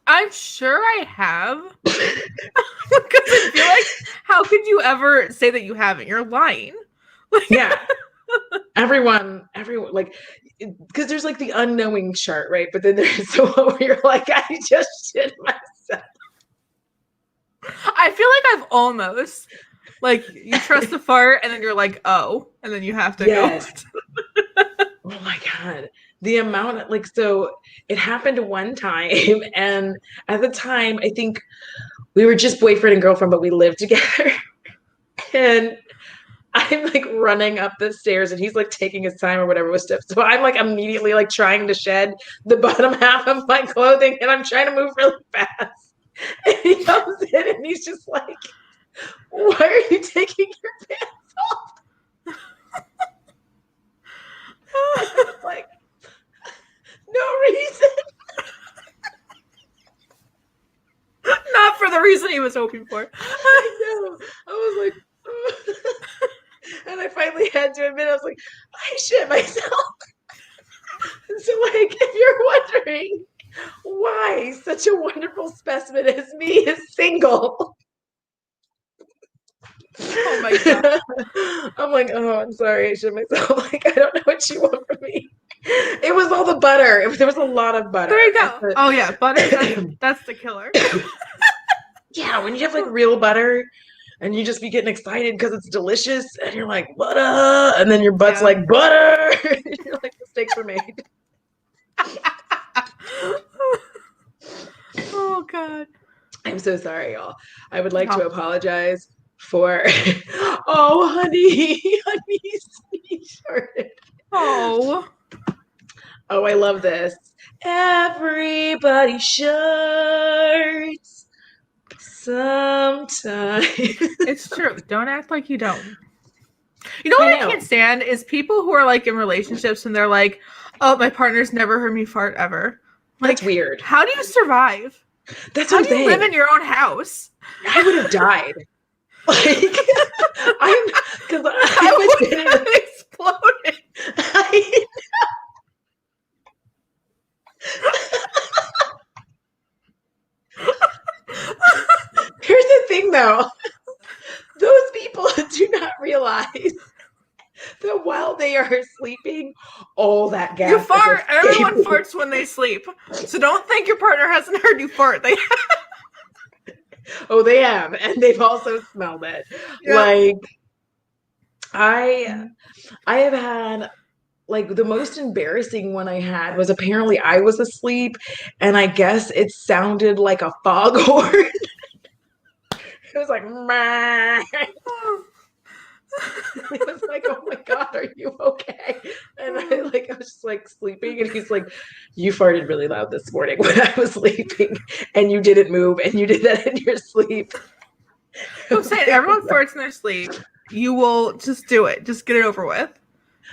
I'm sure I have. Because I feel like, how could you ever say that you haven't? You're lying. Yeah. Everyone, like, because there's like the unknowing chart, right? But then there's the one where you're like, I just shit myself. I feel like I've almost, like, you trust the fart, and then you're like, oh, and then you have to go. Oh my God. The amount, like, so it happened one time, and at the time, I think we were just boyfriend and girlfriend, but we lived together. And I'm like running up the stairs, and he's like taking his time or whatever with stuff. So I'm like immediately like trying to shed the bottom half of my clothing, and I'm trying to move really fast. And he comes in, and he's just like, "Why are you taking your pants off?" And I'm like, no reason. Not for the reason he was hoping for. I know. I was like, and I finally had to admit, I was like, I shit myself. And so, like, if you're wondering why such a wonderful specimen as me is single. Oh my God. I'm like, oh, I'm sorry, I shit myself. Like, I don't know what you want from me. It was all the butter. There was a lot of butter. There you go. Oh yeah, butter. That's the killer. Yeah, when you have like real butter and you just be getting excited because it's delicious, and you're like, butter, and then your butt's like, butter. You're like, mistakes were made. Oh God. I'm so sorry, y'all. I would like to apologize for oh honey shorted. Oh, I love this. Everybody shirts sometimes. it's true. Don't act like you don't. You know what I can't stand is people who are like in relationships and they're like, oh, my partner's never heard me fart ever. Like, that's weird. How do you survive? That's how what I'm saying. You live in your own house? I would have died. Like, because I would have exploded. Here's the thing, though. Those people do not realize that while they are sleeping, all that gas. You fart. Everyone farts when they sleep. So don't think your partner hasn't heard you fart. They have. Oh, they have, and they've also smelled it. Yep. Like, I have had, like, the most embarrassing one I had was apparently I was asleep, and I guess it sounded like a foghorn. It was like, it was like, oh my God, are you okay? And I was just like sleeping, and he's like, you farted really loud this morning when I was sleeping, and you didn't move, and you did that in your sleep. I'm saying everyone farts in their sleep. You will just do it. Just get it over with.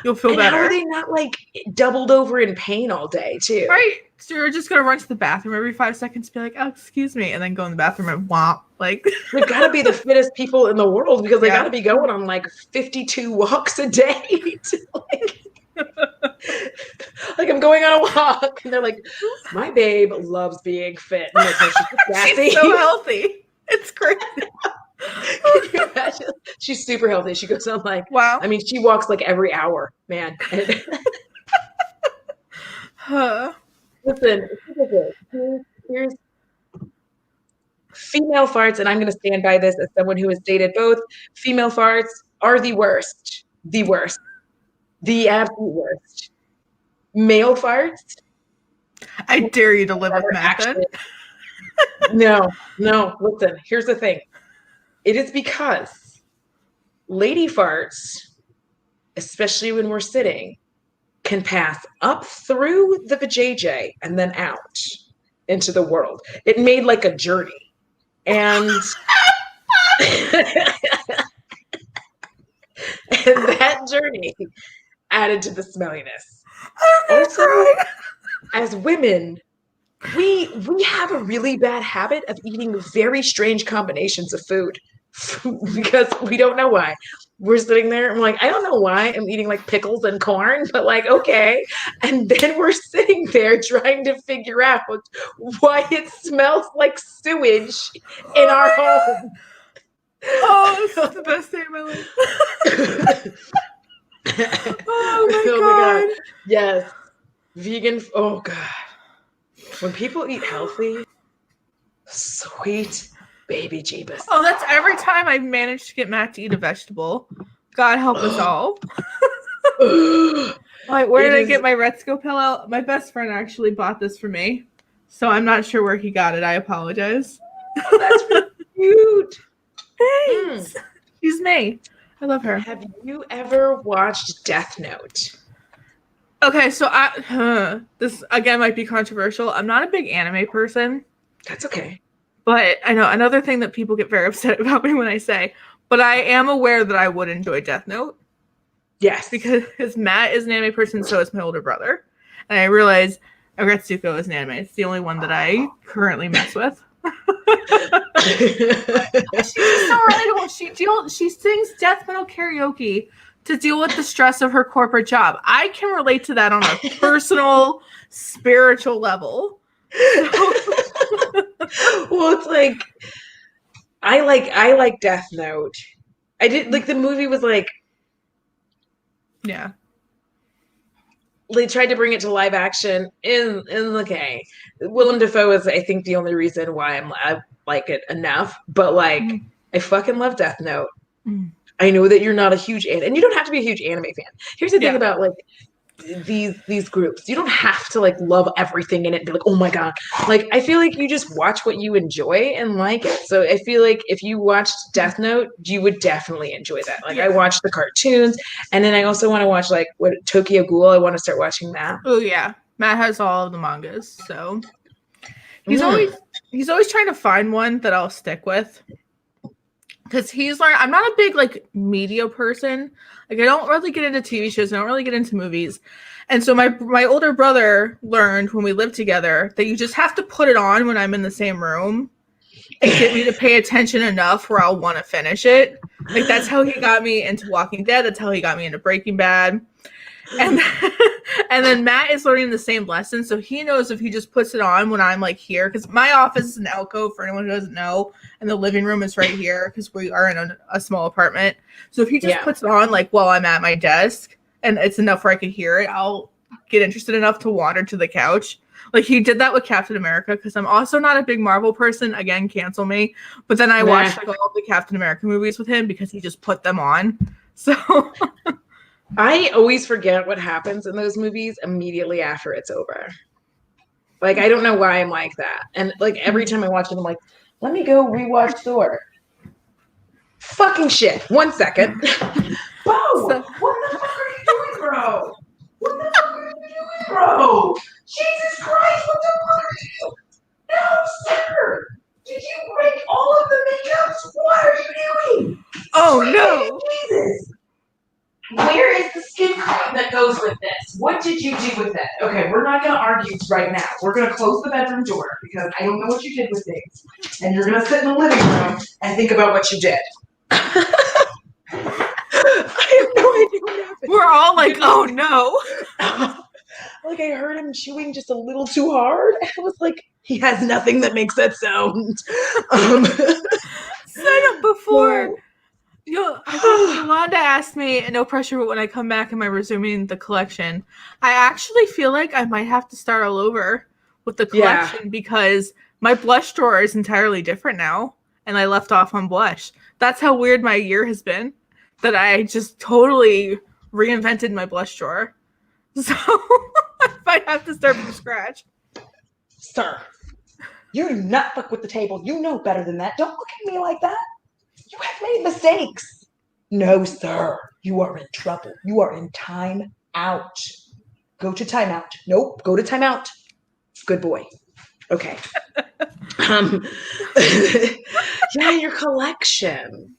You'll feel better. How are they not like doubled over in pain all day too? Right. So you're just gonna run to the bathroom every 5 seconds, be like, "Oh, excuse me," and then go in the bathroom and whomp. Like, they've got to be the fittest people in the world because they got to be going on like 52 walks a day. Like I'm going on a walk, and they're like, "My babe loves being fit." And like, she's so healthy. It's crazy. Can you imagine? She's super healthy. She goes on like, wow. I mean, she walks like every hour, man. Listen, here's female farts, and I'm going to stand by this as someone who has dated both. Female farts are the worst. The worst. The absolute worst. male farts. I dare you to live with Never Matt then. actually. No. Listen, here's the thing. It is because lady farts, especially when we're sitting, can pass up through the vajayjay and then out into the world. It made like a journey. And and that journey added to the smelliness. Also, as women, we have a really bad habit of eating very strange combinations of food because we don't know why. We're sitting there, I'm like, I don't know why I'm eating like pickles and corn, but like, okay. And then we're sitting there trying to figure out why it smells like sewage in our home. Oh, this is the best day of my life. Oh my God. Yes. Vegan. Oh God. When people eat healthy, sweet baby jeebus. Oh, that's every time I've managed to get Matt to eat a vegetable. God help us all. Like, where did I get my Retsko pillow? My best friend actually bought this for me. So I'm not sure where he got it. I apologize. Oh, that's really cute. Thanks. She's me. I love her. Have you ever watched Death Note? Okay, so this again might be controversial. I'm not a big anime person. That's okay. But I know another thing that people get very upset about me when I say, but I am aware that I would enjoy Death Note. Yes. Because Matt is an anime person, so is my older brother. And I realize Agretsuko is an anime. It's the only one that I currently mess with. She's just so relatable. She sings death metal karaoke to deal with the stress of her corporate job. I can relate to that on a personal, spiritual level. Well, it's like I like Death Note. I did like the movie was like, yeah. They tried to bring it to live action in okay. Willem Dafoe is I think the only reason why I like it enough. But like I fucking love Death Note. I know that you're not a huge and you don't have to be a huge anime fan. Here's the thing about like these groups. You don't have to like love everything in it and be like, oh my God. Like I feel like you just watch what you enjoy and like it. So I feel like if you watched Death Note, you would definitely enjoy that. Like I watched the cartoons and then I also want to watch like what Tokyo Ghoul. I want to start watching that. Oh yeah. Matt has all of the mangas, so he's always trying to find one that I'll stick with. Because I'm not a big like media person. Like I don't really get into TV shows. I don't really get into movies. And so my older brother learned when we lived together that you just have to put it on when I'm in the same room and get me to pay attention enough where I'll want to finish it. Like that's how he got me into Walking Dead. That's how he got me into Breaking Bad. And then Matt is learning the same lesson, so he knows if he just puts it on when I'm like here, because my office is an alcove for anyone who doesn't know, and the living room is right here because we are in a small apartment. So if he just puts it on like while I'm at my desk and it's enough where I can hear it, I'll get interested enough to wander to the couch. Like he did that with Captain America, because I'm also not a big Marvel person. Again, cancel me. But then I watched like all of the Captain America movies with him because he just put them on. So I always forget what happens in those movies immediately after it's over. Like, I don't know why I'm like that. And, like, every time I watch it, I'm like, let me go rewatch Thor. Fucking shit. 1 second. Bo, what the fuck are you doing, bro? What the fuck are you doing, bro? Jesus Christ, what the fuck are you doing? No, sir. Did you break all of the makeups? What are you doing? Oh, no. Jesus. Where is the skin cream that goes with this? What did you do with it? Okay, we're not going to argue right now. We're going to close the bedroom door because I don't know what you did with things. And you're going to sit in the living room and think about what you did. I have no idea what happened. We're all like, oh no. Like I heard him chewing just a little too hard. I was like, he has nothing that makes that sound. Said it before. I think Yolanda asked me, and no pressure, but when I come back, am I resuming the collection? I actually feel like I might have to start all over with the collection because my blush drawer is entirely different now, and I left off on blush. That's how weird my year has been, that I just totally reinvented my blush drawer. So might have to start from scratch. Sir, you do not fuck with the table. You know better than that. Don't look at me like that. You have made mistakes. No, sir. You are in trouble. You are in time out. Go to timeout. Nope. Go to timeout. Good boy. Okay. Yeah, your collection.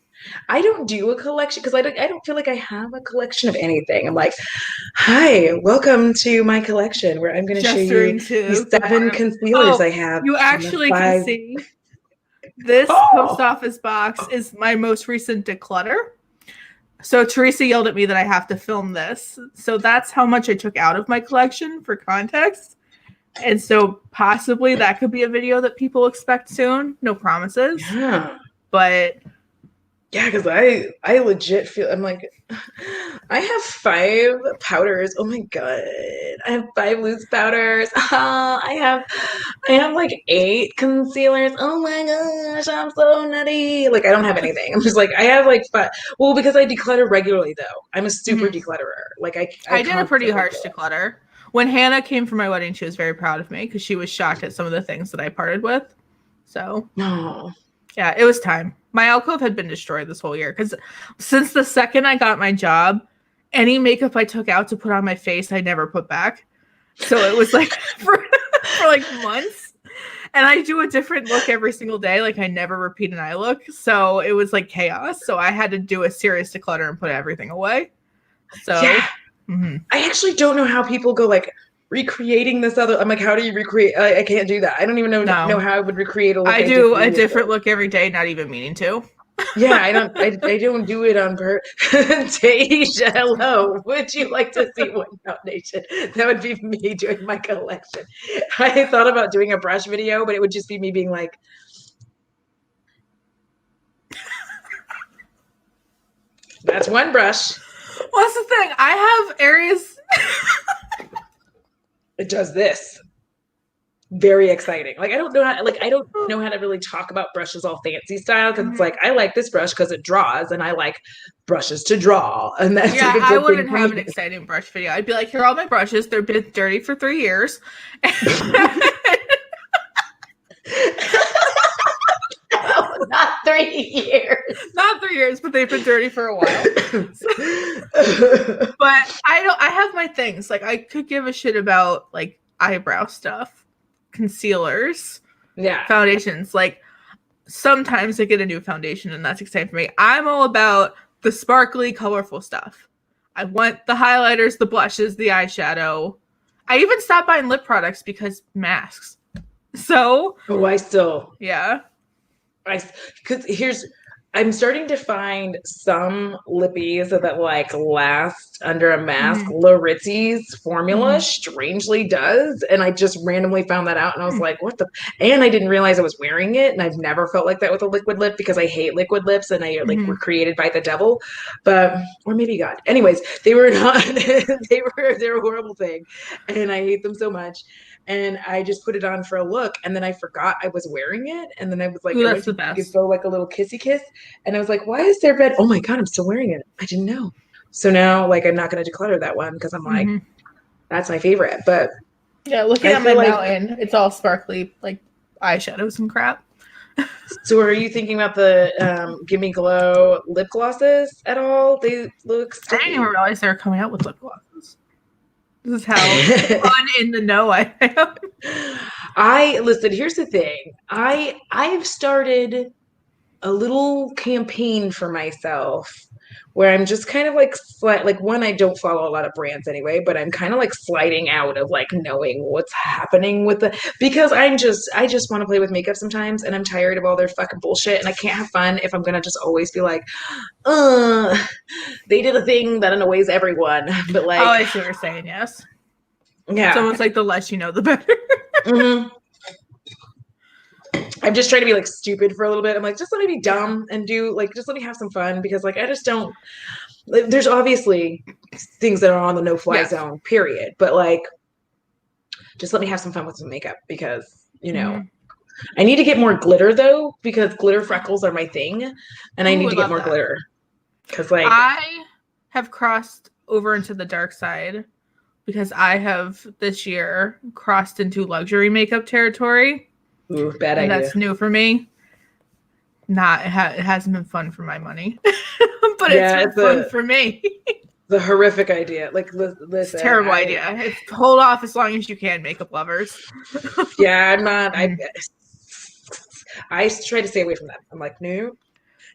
I don't do a collection because I don't feel like I have a collection of anything. I'm like, hi, welcome to my collection where I'm going to show you these 7 concealers I have. You actually can see this post office box is my most recent declutter. So Teresa yelled at me that I have to film this. So that's how much I took out of my collection for context. And so possibly that could be a video that people expect soon. No promises. Yeah. But yeah, because I legit feel I'm like I have 5 powders. Oh my god. I have 5 loose powders. I have like 8 concealers. Oh my gosh, I'm so nutty. Like I don't have anything. I'm just like I have like 5. Well, because I declutter regularly though. I'm a super declutterer. Like I did a pretty harsh declutter. When Hannah came for my wedding, she was very proud of me because she was shocked at some of the things that I parted with. So no. Yeah, it was time. My alcove had been destroyed this whole year because since the second I got my job, any makeup I took out to put on my face, I never put back. So it was like for like months. And I do a different look every single day. Like I never repeat an eye look. So it was like chaos. So I had to do a serious declutter and put everything away. So yeah. I actually don't know how people go like recreating this other. I'm like, how do you recreate? I can't do that. I don't even know how I would recreate a look. I do a different look every day, not even meaning to. Yeah, I don't do it on purpose. Tasia, hello. Would you like to see one foundation? That would be me doing my collection. I thought about doing a brush video, but it would just be me being like, that's one brush. What's the thing? I have areas. It does this. Very exciting. Like I don't know how to really talk about brushes all fancy style because it's like I like this brush because it draws, and I like brushes to draw, and that's like a good I wouldn't thing have an exciting brush video. I'd be like, here are all my brushes. They've been dirty for 3 years. Not 3 years. Not 3 years, but they've been dirty for a while. But I have my things. Like I could give a shit about like eyebrow stuff, concealers, foundations. Like sometimes I get a new foundation and that's exciting for me. I'm all about the sparkly, colorful stuff. I want the highlighters, the blushes, the eyeshadow. I even stopped buying lip products because masks. So because I'm starting to find some lippies that like last under a mask. Laritzi's formula strangely does, and I just randomly found that out, and I was like, "What the?" And I didn't realize I was wearing it, and I've never felt like that with a liquid lip because I hate liquid lips, and I like were created by the devil, or maybe God. Anyways, they were not. They're a horrible thing, and I hate them so much. And I just put it on for a look, and then I forgot I was wearing it, and then I was like, I went to give Bo like a little kissy kiss, and I was like, why is there red? Oh my god, I'm still wearing it. I didn't know. So now, like, I'm not going to declutter that one because I'm like, that's my favorite. But yeah, looking at my mountain, it's all sparkly, like eyeshadows and crap. So, are you thinking about the Give Me Glow lip glosses at all? They look sticky. I didn't even realize they were coming out with lip glosses. This is how fun in the know I am. Listen, here's the thing. I've started a little campaign for myself where I'm just kind of like one, I don't follow a lot of brands anyway, but I'm kind of like sliding out of like knowing what's happening with because I just want to play with makeup sometimes, and I'm tired of all their fucking bullshit, and I can't have fun if I'm gonna just always be like, they did a thing that annoys everyone. But like, oh, I see what you're saying. Yes. Yeah. It's almost like the less you know, the better. I'm just trying to be like stupid for a little bit. I'm like, just let me be dumb and just let me have some fun, because like I just don't. There's obviously things that are on the no-fly zone, period. But like, just let me have some fun with some makeup, because I need to get more glitter though, because glitter freckles are my thing, and I need to get more glitter. Because like I have crossed over into the dark side because I have this year crossed into luxury makeup territory. Ooh, bad and idea. That's new for me. It hasn't been fun for my money, but Yeah, it's been fun for me. The horrific idea. Like, listen, It's a terrible idea. Hold off as long as you can, makeup lovers. Yeah, I'm not. I try to stay away from that. I'm like, nope,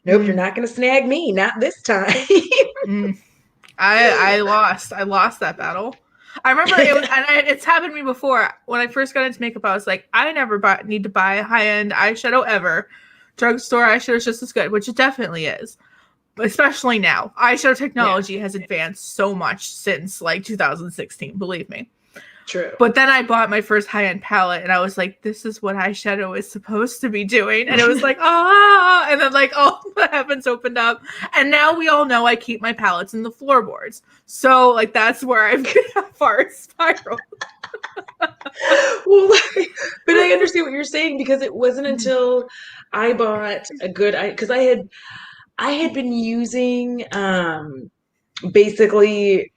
you're not going to snag me. Not this time. I lost that battle. I remember it's happened to me before. When I first got into makeup, I was like, I never need to buy a high-end eyeshadow ever. Drugstore eyeshadow is just as good, which it definitely is. Especially now. Eyeshadow technology has advanced so much since like 2016, believe me. True. But then I bought my first high-end palette and I was like, this is what eyeshadow is supposed to be doing. And it was like, and then like all the heavens opened up. And now we all know I keep my palettes in the floorboards. So like that's where I've been far spiraled. Well, but I understand what you're saying, because it wasn't until I bought a good, because I had been using basically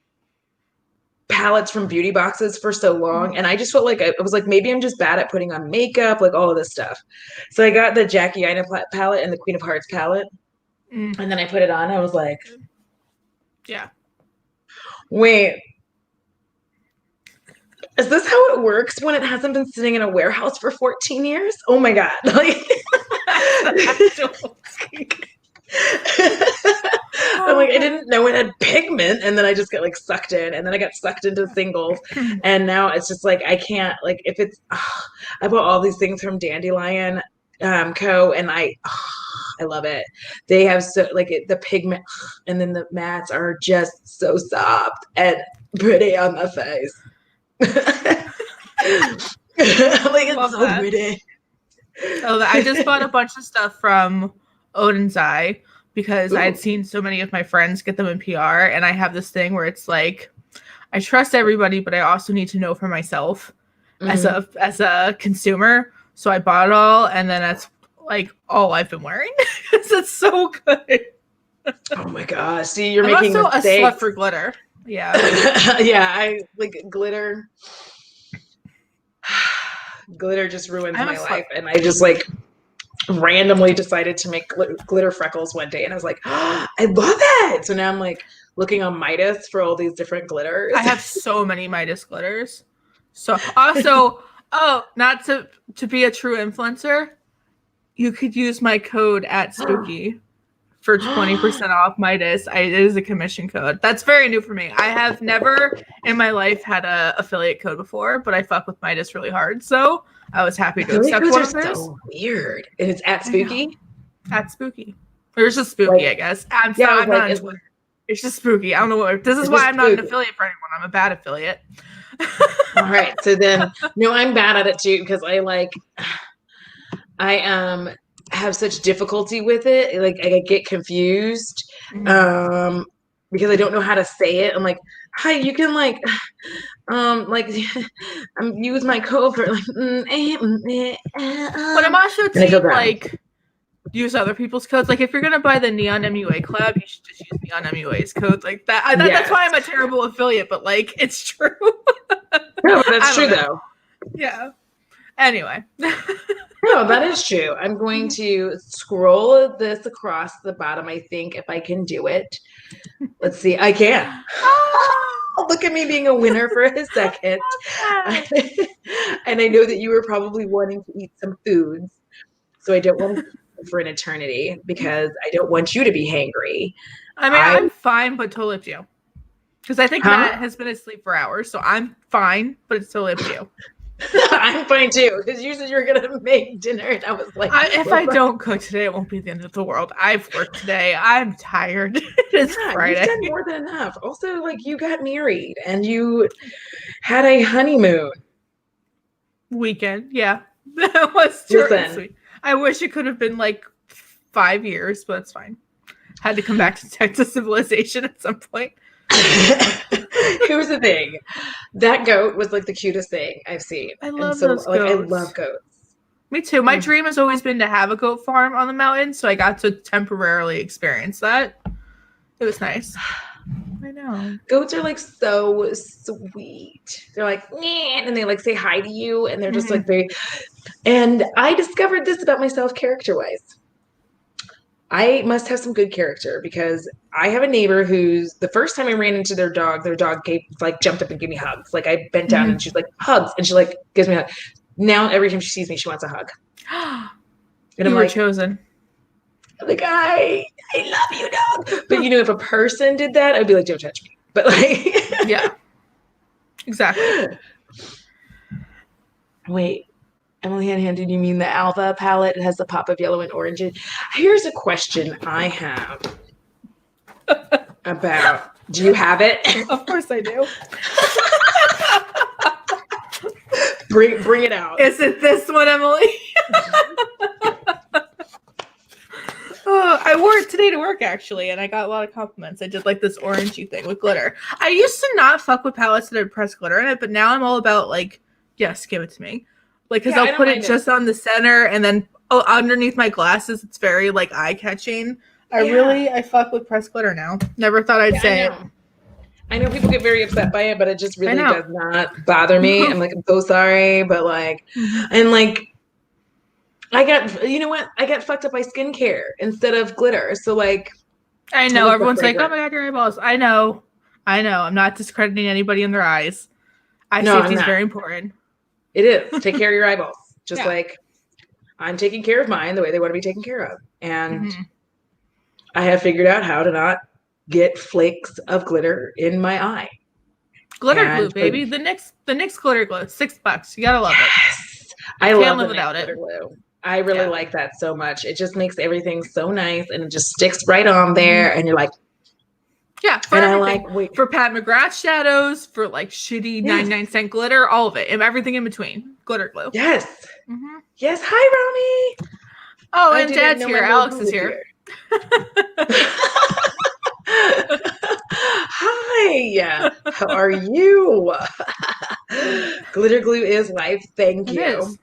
palettes from beauty boxes for so long, and I just felt like I was like, maybe I'm just bad at putting on makeup, like all of this stuff. So I got the Jackie Aina palette and the Queen of Hearts palette, and then I put it on. I was like, yeah, wait, is this how it works when it hasn't been sitting in a warehouse for 14 years? Oh my god. Like I'm like, I didn't know it had pigment, and then I just get like sucked in, and then I got sucked into singles, and now it's just like I can't, like, if it's I bought all these things from Dandelion Co, and I love it. They have so like the pigment, and then the mattes are just so soft and pretty on the face. Like, it's so pretty. Oh, I just bought a bunch of stuff from Odin's Eye because I had seen so many of my friends get them in PR, and I have this thing where it's like, I trust everybody, but I also need to know for myself as a consumer. So I bought it all, and then that's like all I've been wearing because it's so good. Oh my gosh! See, you're I'm making also mistakes. a slut for glitter. Yeah, yeah, I like glitter. Glitter just ruins my life, and I just like randomly decided to make glitter freckles one day, and I was like, oh, I love it. So now I'm like looking on Midas for all these different glitters. I have so many Midas glitters. So also, not to be a true influencer, you could use my code at Spooky for 20% off Midas. It is a commission code. That's very new for me. I have never in my life had a affiliate code before, but I fuck with Midas really hard. So I was happy to accept one of theirs. So weird. And it's at Spooky? At Spooky. Or it's just Spooky, I guess. I'm not on Twitter. It's just Spooky. I don't know what. This is why I'm not an affiliate for anyone. I'm a bad affiliate. All right. So then, no, I'm bad at it too, because I have such difficulty with it. Like, I get confused because I don't know how to say it. I'm like, hi, you can use my code for like, but I'm also team like use other people's codes. Like, if you're gonna buy the Neon MUA collab, you should just use Neon MUA's code. Like that. That's why I'm a terrible affiliate. But like, it's true. No, that's true though. Yeah. Anyway. No, that is true. I'm going to scroll this across the bottom, I think, if I can do it. Let's see. I can. Look at me being a winner for a second. And I know that you were probably wanting to eat some foods. So I don't want to eat for an eternity because I don't want you to be hangry. I mean, I'm fine, but totally up to you. Because I think Matt has been asleep for hours, so I'm fine, but it's totally up to you. I'm fine too, because you said you were gonna make dinner, and I was like, if I don't cook today, it won't be the end of the world. I've worked today. I'm tired. It's Friday. You've done more than enough. Also, like, you got married and you had a honeymoon weekend. Yeah, that was sweet. I wish it could have been like 5 years, but it's fine. Had to come back to civilization at some point. Here's the thing. That goat was like the cutest thing I've seen. I love those goats. I love goats. Me too. My dream has always been to have a goat farm on the mountain, so I got to temporarily experience that. It was nice. I know. Goats are like so sweet. They're like, and they like say hi to you, and they're just like very. And I discovered this about myself character wise. I must have some good character because I have a neighbor who's the first time I ran into their dog gave like jumped up and gave me hugs. Like I bent down and she's like hugs, and she like gives me a hug. Now every time she sees me, she wants a hug. And You were chosen. Like I love you, dog. But if a person did that, I'd be like, don't touch me. But like, yeah, exactly. Wait, Emily Hanahan, did you mean the Alva palette? It has the pop of yellow and orange. Here's a question I have about. Do you have it? Of course I do. Bring it out. Is it this one, Emily? I wore it today to work, actually, and I got a lot of compliments. I did like this orangey thing with glitter. I used to not fuck with palettes that had pressed glitter in it, but now I'm all about like, yes, give it to me. Like, because I'll put it just on the center, and then underneath my glasses, it's very like eye-catching. I fuck with pressed glitter now. Never thought I'd say it. I know people get very upset by it, but it just really does not bother me. I'm like, I'm so sorry, but like, and like, I got fucked up by skincare instead of glitter. So like, I know everyone's like, oh my God, your eyeballs. I know. I'm not discrediting anybody in their eyes. Eye safety is very important. It is. Take care of your eyeballs. Just like I'm taking care of mine the way they want to be taken care of. And I have figured out how to not get flakes of glitter in my eye. Glitter glue, baby. The NYX glitter glue. $6. You gotta love it. I can't live without it. Glue. I really like that so much. It just makes everything so nice, and it just sticks right on there. And you're like, for everything. For Pat McGrath shadows, for like shitty 99-cent glitter, all of it, and everything in between. Glitter glue. Yes. Yes. Hi, Romy. Oh, and Dad's here. Alex is here. Hi. How are you? Glitter glue is life. Thank you.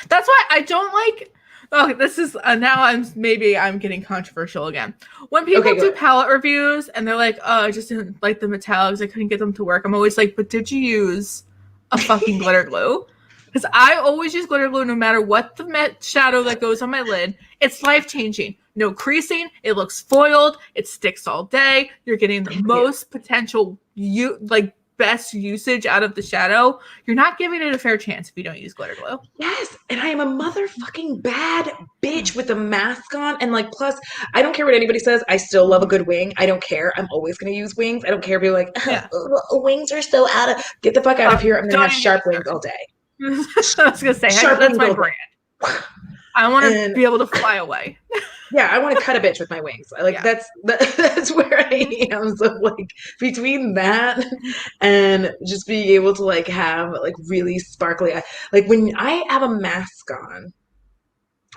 That's why I don't like. Oh, this is now I'm getting controversial again. When people do palette reviews and they're like, "Oh, I just didn't like the metallics. I couldn't get them to work." I'm always like, "But did you use a fucking glitter glue?" Because I always use glitter glue no matter what the shadow that goes on my lid. It's life changing. No creasing. It looks foiled. It sticks all day. You're getting the most potential best usage out of the shadow. You're not giving it a fair chance if you don't use glitter glue. Yes, and I am a motherfucking bad bitch with a mask on, and like, plus, I don't care what anybody says. I still love a good wing. I don't care. I'm always going to use wings. I don't care if you're like, wings are so get the fuck out of here. I'm going to have sharp wings all day. I was going to say, that's my brand. I want to be able to fly away. Yeah, I want to cut a bitch with my wings. Like that's where I am. So like between that and just being able to like have like really sparkly, like when I have a mask on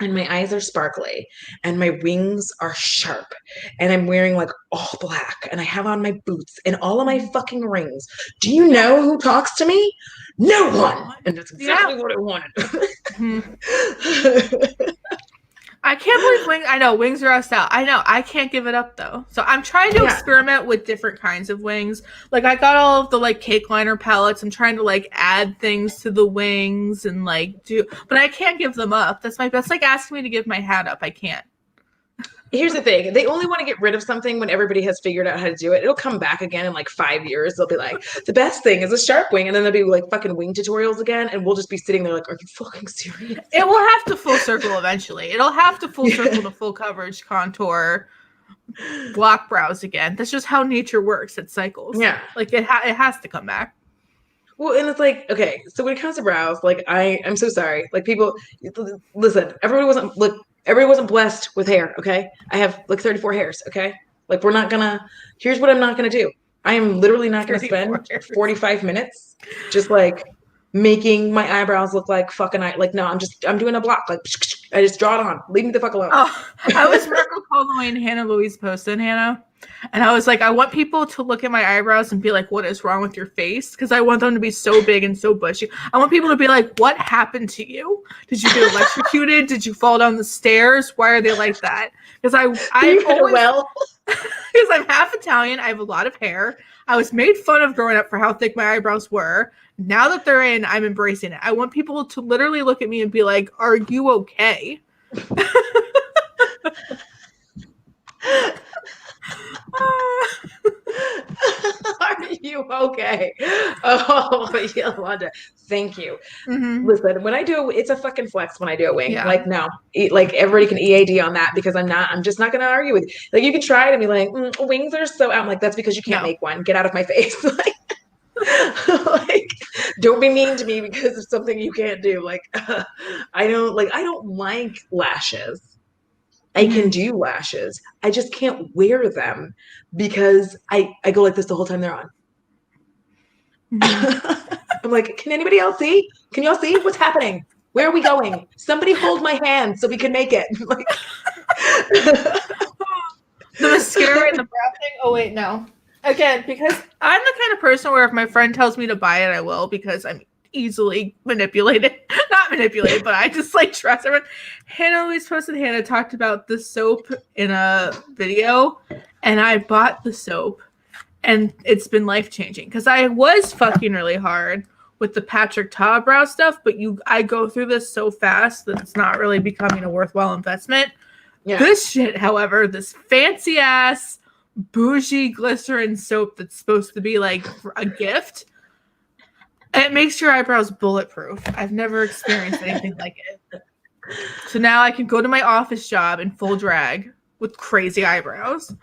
and my eyes are sparkly and my wings are sharp and I'm wearing like all black and I have on my boots and all of my fucking rings. Do you know who talks to me? No one. And that's exactly what I wanted. I can't believe wings. I know wings are us out. I know. I can't give it up though. So I'm trying to experiment with different kinds of wings. Like I got all of the like cake liner palettes. I'm trying to like add things to the wings and like but I can't give them up. That's like asking me to give my hat up. I can't. Here's the thing. They only want to get rid of something when everybody has figured out how to do it. It'll come back again in like 5 years. They'll be like, the best thing is a sharp wing. And then there'll be like fucking wing tutorials again. And we'll just be sitting there like, are you fucking serious? It will have to full circle eventually. It'll have to full circle to full coverage, contour, block brows again. That's just how nature works. It cycles. Yeah. Like it has to come back. Well, and it's like, okay, so when it comes to brows, like I'm so sorry. Like people, listen, everybody wasn't blessed with hair, okay? I have like 34 hairs, okay? Like here's what I'm not gonna do. I am literally not gonna spend 45 minutes just like making my eyebrows look like fucking like no, I'm doing a block. Like I just draw it on. Leave me the fuck alone. Oh, I was Marco Poloing Hannah Louise posted, Hannah. And I was like, I want people to look at my eyebrows and be like, what is wrong with your face? Because I want them to be so big and so bushy. I want people to be like, what happened to you? Did you get electrocuted? Did you fall down the stairs? Why are they like that? Because I always, well, because I'm half Italian, I have a lot of hair. I was made fun of growing up for how thick my eyebrows were. Now that they're in, I'm embracing it. I want people to literally look at me and be like, are you okay? Are you okay? Oh, Yolanda, thank you. Mm-hmm. Listen, when I do, it's a fucking flex when I do a wing. Yeah. Like, no, like everybody can EAD on that because I'm just not going to argue with you. Like, you can try it and be like, wings are so out. I'm like, that's because you can't make one. Get out of my face. Like, don't be mean to me because of something you can't do. Like, I don't like lashes. I can do lashes. I just can't wear them because I go like this the whole time they're on. I'm like, can anybody else see? Can y'all see what's happening? Where are we going? Somebody hold my hand so we can make it. Like, the mascara and the brow thing. Oh wait, no. Again, because I'm the kind of person where if my friend tells me to buy it, I will because I'm easily manipulated. Not manipulated, but I just like trust everyone. Hannah always posted. Hannah talked about the soap in a video, and I bought the soap, and it's been life changing because I was fucking really hard with the Patrick Ta brow stuff, but I go through this so fast that it's not really becoming a worthwhile investment. Yeah. This shit, however, this fancy ass bougie glycerin soap that's supposed to be like a gift, it makes your eyebrows bulletproof. I've never experienced anything like it. So now I can go to my office job in full drag with crazy eyebrows.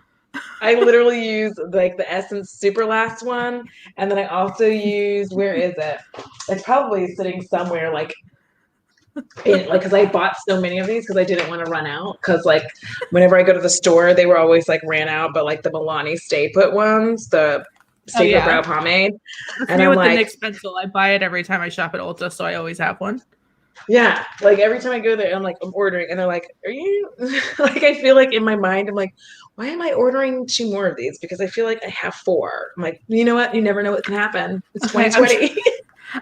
I literally use like the Essence Super Last one, and then I also use, where is it? It's probably sitting somewhere like because I bought so many of these because I didn't want to run out. Because like whenever I go to the store, they were always like ran out, but like the Milani Stay Put ones, the Stay Put brow pomade. And I'm like, the NYX pencil, I buy it every time I shop at Ulta, so I always have one. Yeah, like every time I go there, I'm ordering, and they're like, "Are you?" Like I feel like in my mind, I'm like, "Why am I ordering 2 more of these?" Because I feel like I have 4. I'm like, you know what? You never know what can happen. It's 2020.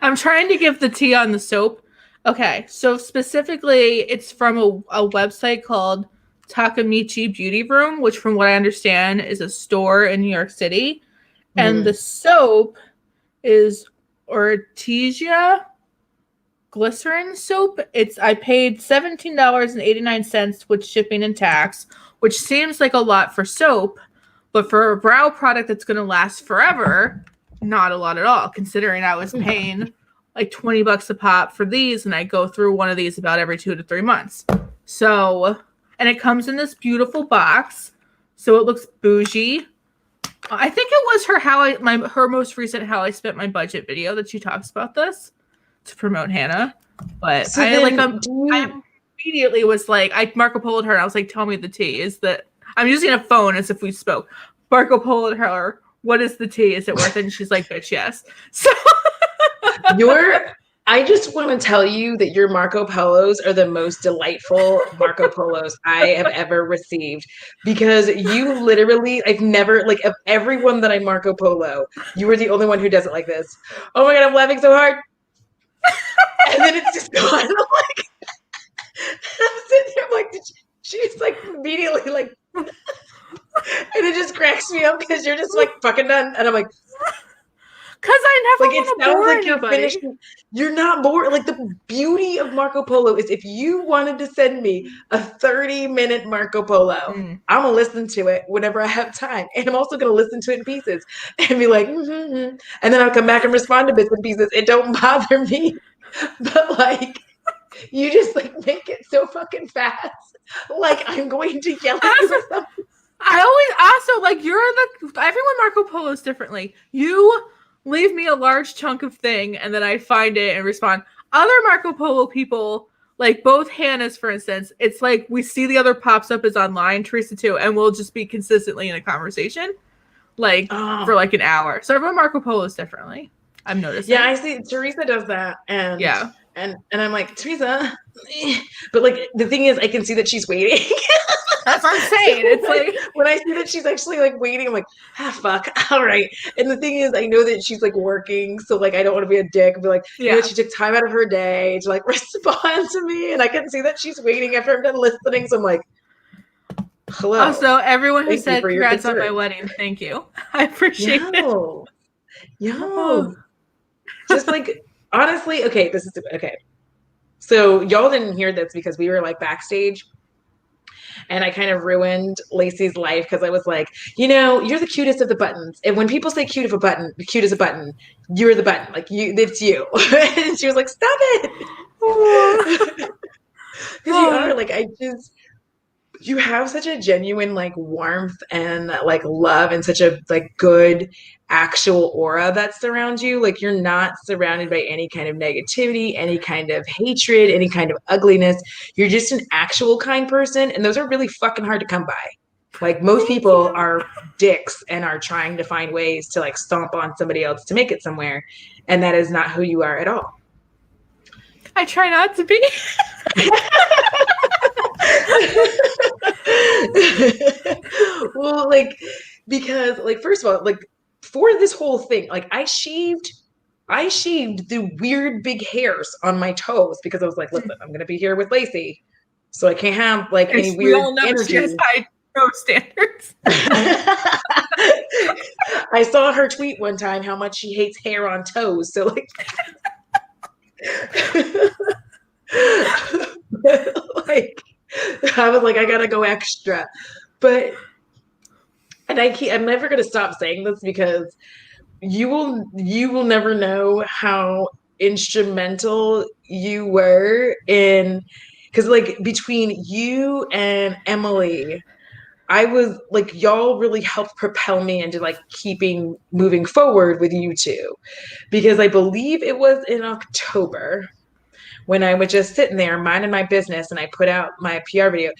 I'm trying to give the tea on the soap. Okay, so specifically, it's from a website called Takamichi Beauty Room, which, from what I understand, is a store in New York City, and the soap is Ortesia glycerin soap. I paid $17.89 with shipping and tax, which seems like a lot for soap, but for a brow product that's going to last forever, not a lot at all, considering I was paying like $20 a pop for these, and I go through one of these about every 2 to 3 months. So, and it comes in this beautiful box, so it looks bougie. I think it was her most recent How I Spent My Budget video that she talks about this to promote Hannah. But so I immediately was like, I Marco Polo'd her, and I was like, tell me the tea. Is that I'm using a phone as if we spoke. Marco Polo'd her, what is the tea? Is it worth it? And she's like, bitch, yes. So I just want to tell you that your Marco Polos are the most delightful Marco Polos I have ever received, because you literally, I've never, like, of everyone that I Marco Polo, you were the only one who does it like this. Oh my God, I'm laughing so hard. And then it's just gone. I'm like, I'm sitting there, I'm like, she's like immediately like, and it just cracks me up because you're just like fucking done. And I'm like, because I never want to bore like you're finished. You're not bored. Like, the beauty of Marco Polo is if you wanted to send me a 30-minute Marco Polo, I'm gonna listen to it whenever I have time, and I'm also gonna listen to it in pieces and be like, and then I'll come back and respond to bits and pieces. It don't bother me, but like, you just like make it so fucking fast. Like I'm going to yell at you or something. I always also like everyone Marco Polos differently. You leave me a large chunk of thing, and then I find it and respond. Other Marco Polo people, like both Hannah's, for instance, it's like we see the other pops up as online, Teresa too, and we'll just be consistently in a conversation, like for like an hour. So everyone Marco Polos differently. I'm noticing. Yeah, I see Teresa does that, and Yeah. and I'm like, Teresa, but like the thing is, I can see that she's waiting. That's what I'm So saying. It's like, when I see that she's actually like waiting, I'm like, fuck, all right. And the thing is, I know that she's like working, so like I don't want to be a dick and be like, yeah. she took time out of her day to like respond to me, and I can see that she's waiting after I'm done listening. So I'm like, hello, Also, everyone who thank you said for your congrats on my concern. wedding, thank you. I appreciate it. Yo, Oh. yo, just like honestly, okay, this is okay. So y'all didn't hear this because we were like backstage and I kind of ruined Lacie's life because I was like, you're the cutest of the buttons. And when people say cute as a button, you're the button. Like it's you. And she was like, stop it. Because you are like, you have such a genuine like warmth and like love and such a like good actual aura that surrounds you. Like you're not surrounded by any kind of negativity, any kind of hatred, any kind of ugliness. You're just an actual kind person, and those are really fucking hard to come by. Like most Thank people you. are dicks and are trying to find ways to like stomp on somebody else to make it somewhere, and that is not who you are at all. I try not to be. Well, like because like first of all, like for this whole thing, like I shaved the weird big hairs on my toes because I was like, listen, I'm gonna be here with Lacie, so I can't have like any We weird all know she has energy. high toe standards. I saw her tweet one time how much she hates hair on toes. So like like I was like, I gotta go extra. But and I'm never gonna stop saying this because you will never know how instrumental you were in because like between you and Emily, I was like y'all really helped propel me into like keeping moving forward with you two because I believe it was in October when I was just sitting there minding my business and I put out my PR video.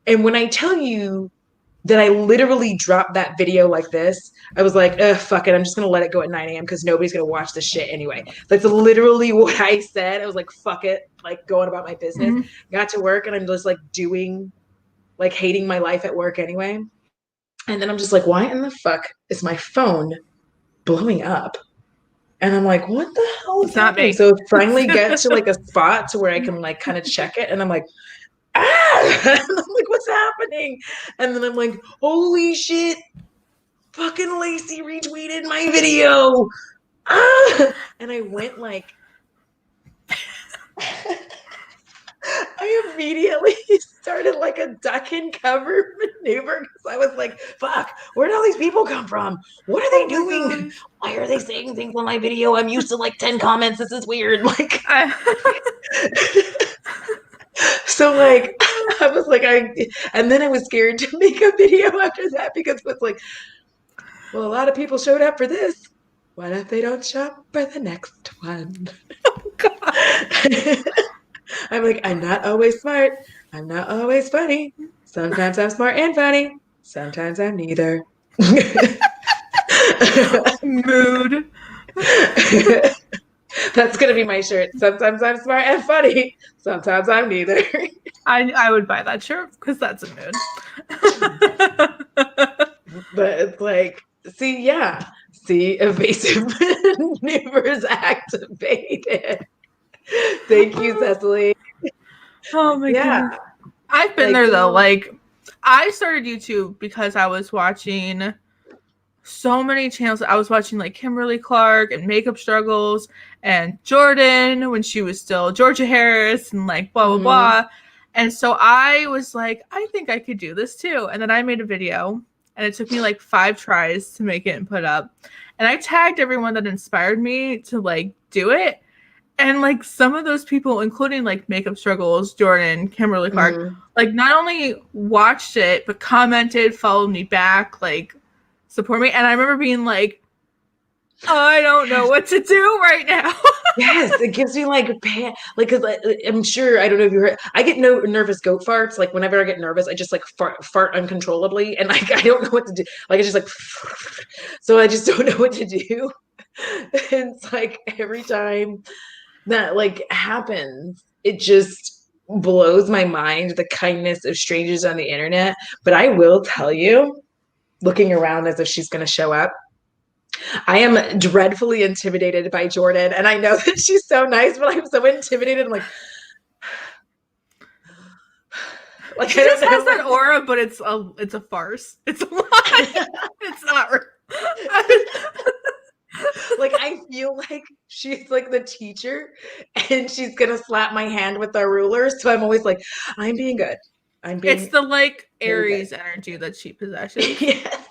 And when I tell you that I literally dropped that video like this, I was like, ugh, fuck it. I'm just going to let it go at 9 a.m. because nobody's going to watch this shit anyway. That's literally what I said. I was like, fuck it. Like going about my business. Mm-hmm. Got to work and I'm just like like hating my life at work anyway. And then I'm just like, why in the fuck is my phone blowing up? And I'm like, what the hell is It's not happening? me. So it finally gets to like a spot to where I can like kind of check it. And I'm like, ah! And I'm like, what's happening? And then I'm like, holy shit, fucking Lacie retweeted my video. Ah! And I went like, I immediately started like a duck and cover maneuver because I was like, fuck, where did all these people come from? What are they doing? Why are they saying things on my video? I'm used to like 10 comments. This is weird. Like, so like, I was like, and then I was scared to make a video after that because it was like, well, a lot of people showed up for this. What if they don't show up for the next one? Oh, God. I'm like, I'm not always smart. I'm not always funny. Sometimes I'm smart and funny. Sometimes I'm neither. Mood. That's gonna be my shirt. Sometimes I'm smart and funny. Sometimes I'm neither. I would buy that shirt because that's a mood. But it's like, see, evasive maneuvers activated. Thank you, Cecily. Oh my Yeah. goodness. I've been there though. Like, I started YouTube because I was watching so many channels. I was watching like Kimberly Clark and Makeup Struggles and Jordan when she was still Georgia Harris and like blah blah blah. And so I was like, I think I could do this too. And then I made a video and it took me like 5 tries to make it and put up. And I tagged everyone that inspired me to like do it. And like some of those people, including like Makeup Struggles, Jordan, Kimberly Clark, like not only watched it, but commented, followed me back, like support me. And I remember being like, I don't know what to do right now. Yes, it gives me like because I'm sure I don't know if you heard. I get no nervous goat farts. Like whenever I get nervous, I just like fart uncontrollably, and like I don't know what to do. Like it's just like, so I just don't know what to do. It's like every time that like happens, it just blows my mind, the kindness of strangers on the internet. But I will tell you, looking around as if she's going to show up, I am dreadfully intimidated by Jordan. And I know that she's so nice, but I'm so intimidated. I'm like She I don't just know has what that aura, but it's a farce. It's a lie. It's not real. like I feel like she's like the teacher and she's gonna slap my hand with the ruler. So I'm always like, I'm being good. I'm It's being the like very Aries good. energy that she possesses. Yes.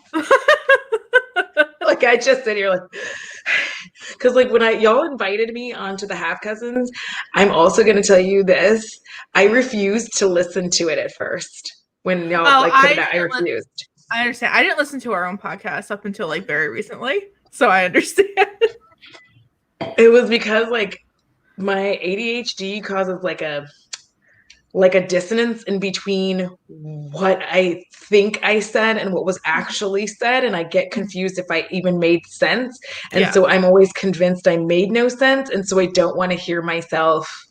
Like I just sit here like because like when y'all invited me onto the half cousins, I'm also gonna tell you this. I refused to listen to it at first. When y'all Oh, like put it out, I refused. I understand. I didn't listen to our own podcast up until like very recently, so I understand. It was because like my ADHD causes like a dissonance in between what I think I said and what was actually said. And I get confused if I even made sense. And Yeah. so I'm always convinced I made no sense. And so I don't want to hear myself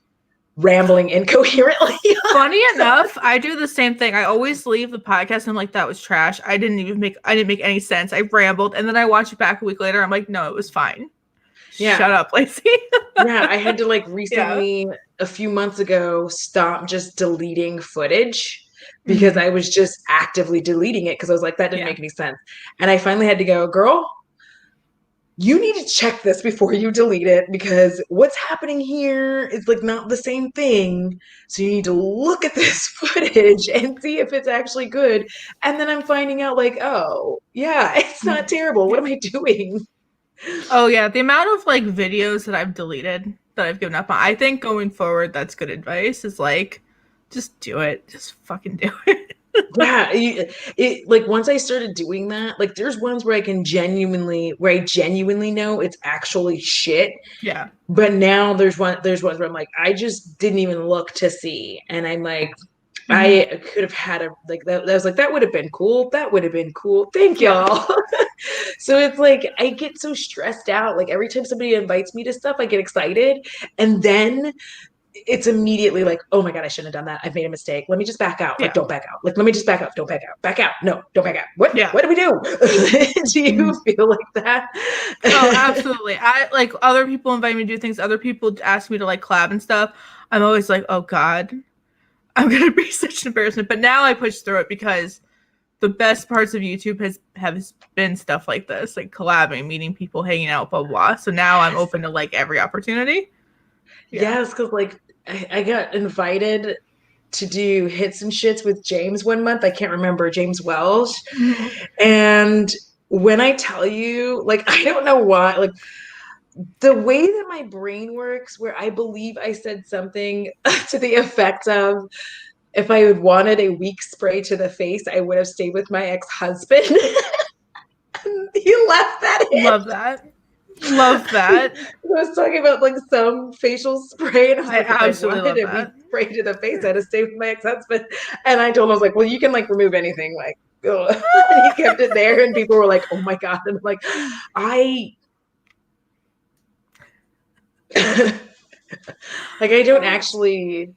rambling incoherently. Funny enough, I do the same thing. I always leave the podcast and I'm like, that was trash. I didn't make any sense. I rambled. And then I watch it back a week later. I'm like, no, it was fine. Yeah. Shut up, Lacie. Yeah. I had to like Yeah. recently, a few months ago, stop just deleting footage because Mhm. I was just actively deleting it because I was like, that didn't Yeah. make any sense. And I finally had to go, girl, you need to check this before you delete it because what's happening here is like not the same thing. So you need to look at this footage and see if it's actually good. And then I'm finding out like, oh, yeah, it's not terrible. What Yeah. am I doing? Oh yeah, the amount of like videos that I've deleted that I've given up on. I think going forward, that's good advice. Is like, just do it. Just fucking do it. Yeah, it like once I started doing that, like there's ones where I genuinely know it's actually shit. Yeah. But now there's ones where I'm like, I just didn't even look to see. And I'm like, Mhm. I could have had a like that. I was like, that would have been cool. That would have been cool. Thank Yeah. y'all. So it's like I get so stressed out. Like every time somebody invites me to stuff, I get excited. And then it's immediately like, oh my God, I shouldn't have done that. I've made a mistake. Let me just back out. Like, Yeah. don't back out. Like, let me just back up. Don't back out. Back out. No, don't back out. What? Yeah. What do we do? Do you Mhm. feel like that? Oh, absolutely. I like other people invite me to do things. Other people ask me to like collab and stuff. I'm always like, oh God, I'm gonna be such an embarrassment. But now I push through it because the best parts of YouTube has been stuff like this, like collabing, meeting people, hanging out, blah blah blah. So now I'm Yes. open to like every opportunity. Yeah. Yes, because like I got invited to do hits and shits with James one month. I can't remember, James Welsh. Mhm. And when I tell you, like, I don't know why, like, the way that my brain works, where I believe I said something to the effect of, if I had wanted a weak spray to the face, I would have stayed with my ex-husband. He left that in. Love that. Love I that. was talking about like some facial spray, and I was I like, if I absolutely wanted love a weak that. spray to the face, I'd have stayed with my ex-husband. And I told him, I was like, well, you can like remove anything, like, ugh. And he kept it there, and people were like, oh my God. And I'm like, I like I don't actually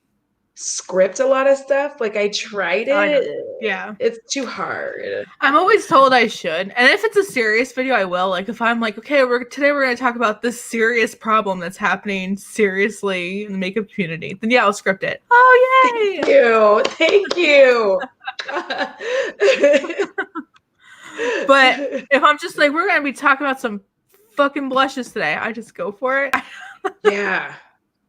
script a lot of stuff. Like I tried I know. it. Yeah. It's too hard. I'm always told I should. And if it's a serious video, I will. Like if I'm like, okay, today we're gonna talk about this serious problem that's happening seriously in the makeup community, then yeah, I'll script it. Oh Thank yay! you. Thank you. But if I'm just like, we're gonna be talking about some fucking blushes today, I just go for it. Yeah.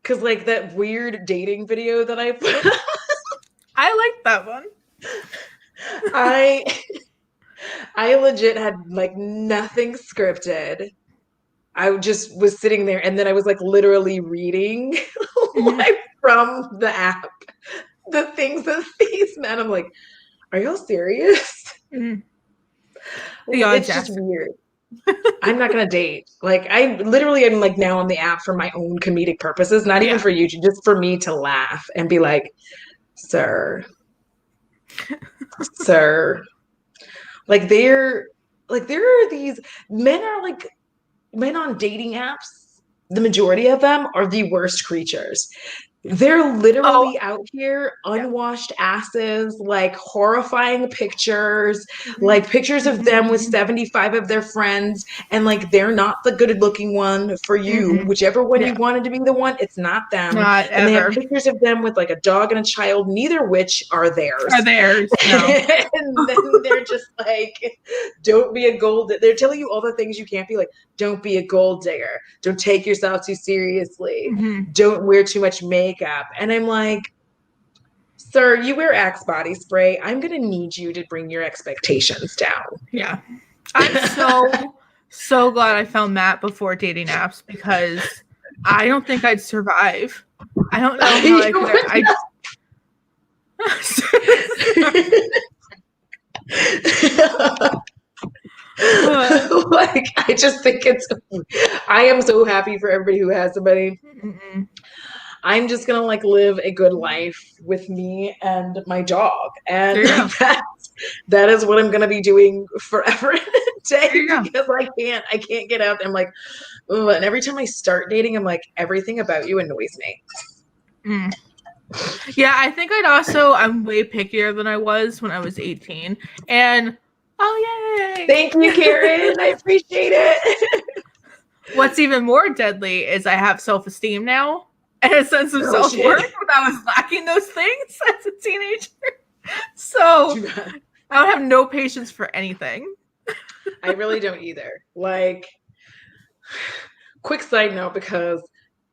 Cause like that weird dating video that I put, I like that one. I I legit had like nothing scripted. I just was sitting there and then I was like literally reading Mhm. live from the app the things that these men. I'm like, are y'all serious? Mhm. The It's just audacity. weird. I'm not gonna date. Like I literally am like now on the app for my own comedic purposes, not even Yeah. for you, just for me to laugh and be like, sir, sir. Like there are these men are like men on dating apps, the majority of them are the worst creatures. They're Oh, literally out here, yeah. unwashed asses, like horrifying pictures, Mhm. like pictures of them with Mhm. 75 of their friends, and like they're not the good looking one for you. Mm-mm. Whichever one you Yeah, wanted to be the one, it's not them. not And they have ever. pictures of them with like a dog and a child, neither which are Are theirs. theirs? No. And then they're just like, don't be a gold. They're telling you all the things you can't be like, don't be a gold digger. Don't take yourself too seriously. Hmm. Don't wear too much makeup. And I'm like, sir, you wear Axe body spray. I'm going to need you to bring your expectations down. Yeah. I'm so glad I found Matt before dating apps because I don't think I'd survive. I don't know how I could. Like, I just think I am so happy for everybody who has somebody. Mm-mm. I'm just gonna like live a good life with me and my dog, and There you go. that is what I'm gonna be doing forever and a There day you go. because I can't get out. I'm like, ugh. And every time I start dating, I'm like, everything about you annoys me. Mm. Yeah, I think I'm way pickier than I was when I was 18. And oh yay! Thank you, Karen. I appreciate it. What's even more deadly is I have self-esteem now and a sense of Oh self-worth, shit. but I was lacking those things as a teenager. So I would have no patience for anything. I really don't either. Like, quick side note because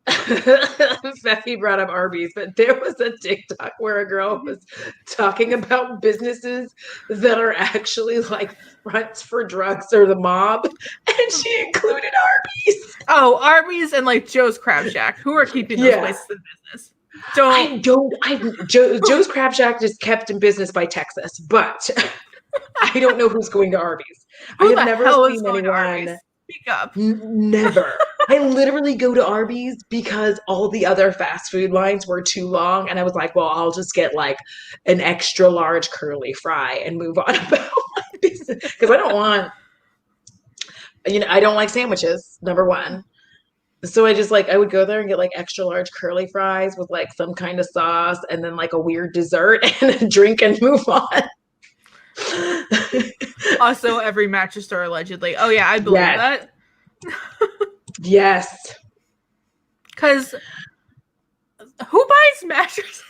Feffy brought up Arby's, but there was a TikTok where a girl was talking about businesses that are actually like fronts for drugs or the mob, and she included Arby's. Oh, Arby's and like Joe's Crab Shack. Who are keeping those Yeah. places in business? Don't. Joe's Crab Shack is kept in business by Texas, but I don't know who's going to Arby's. I Who have the never hell is seen going to anyone. Arby's? Speak up. Never. I literally go to Arby's because all the other fast food lines were too long. And I was like, well, I'll just get like an extra large curly fry and move on about my business. Because I don't want, I don't like sandwiches, number one. So I just like, I would go there and get like extra large curly fries with like some kind of sauce and then like a weird dessert and a drink and move on. Also, every mattress store allegedly. Oh yeah, I believe Yes. that. Yes. Because who buys mattresses?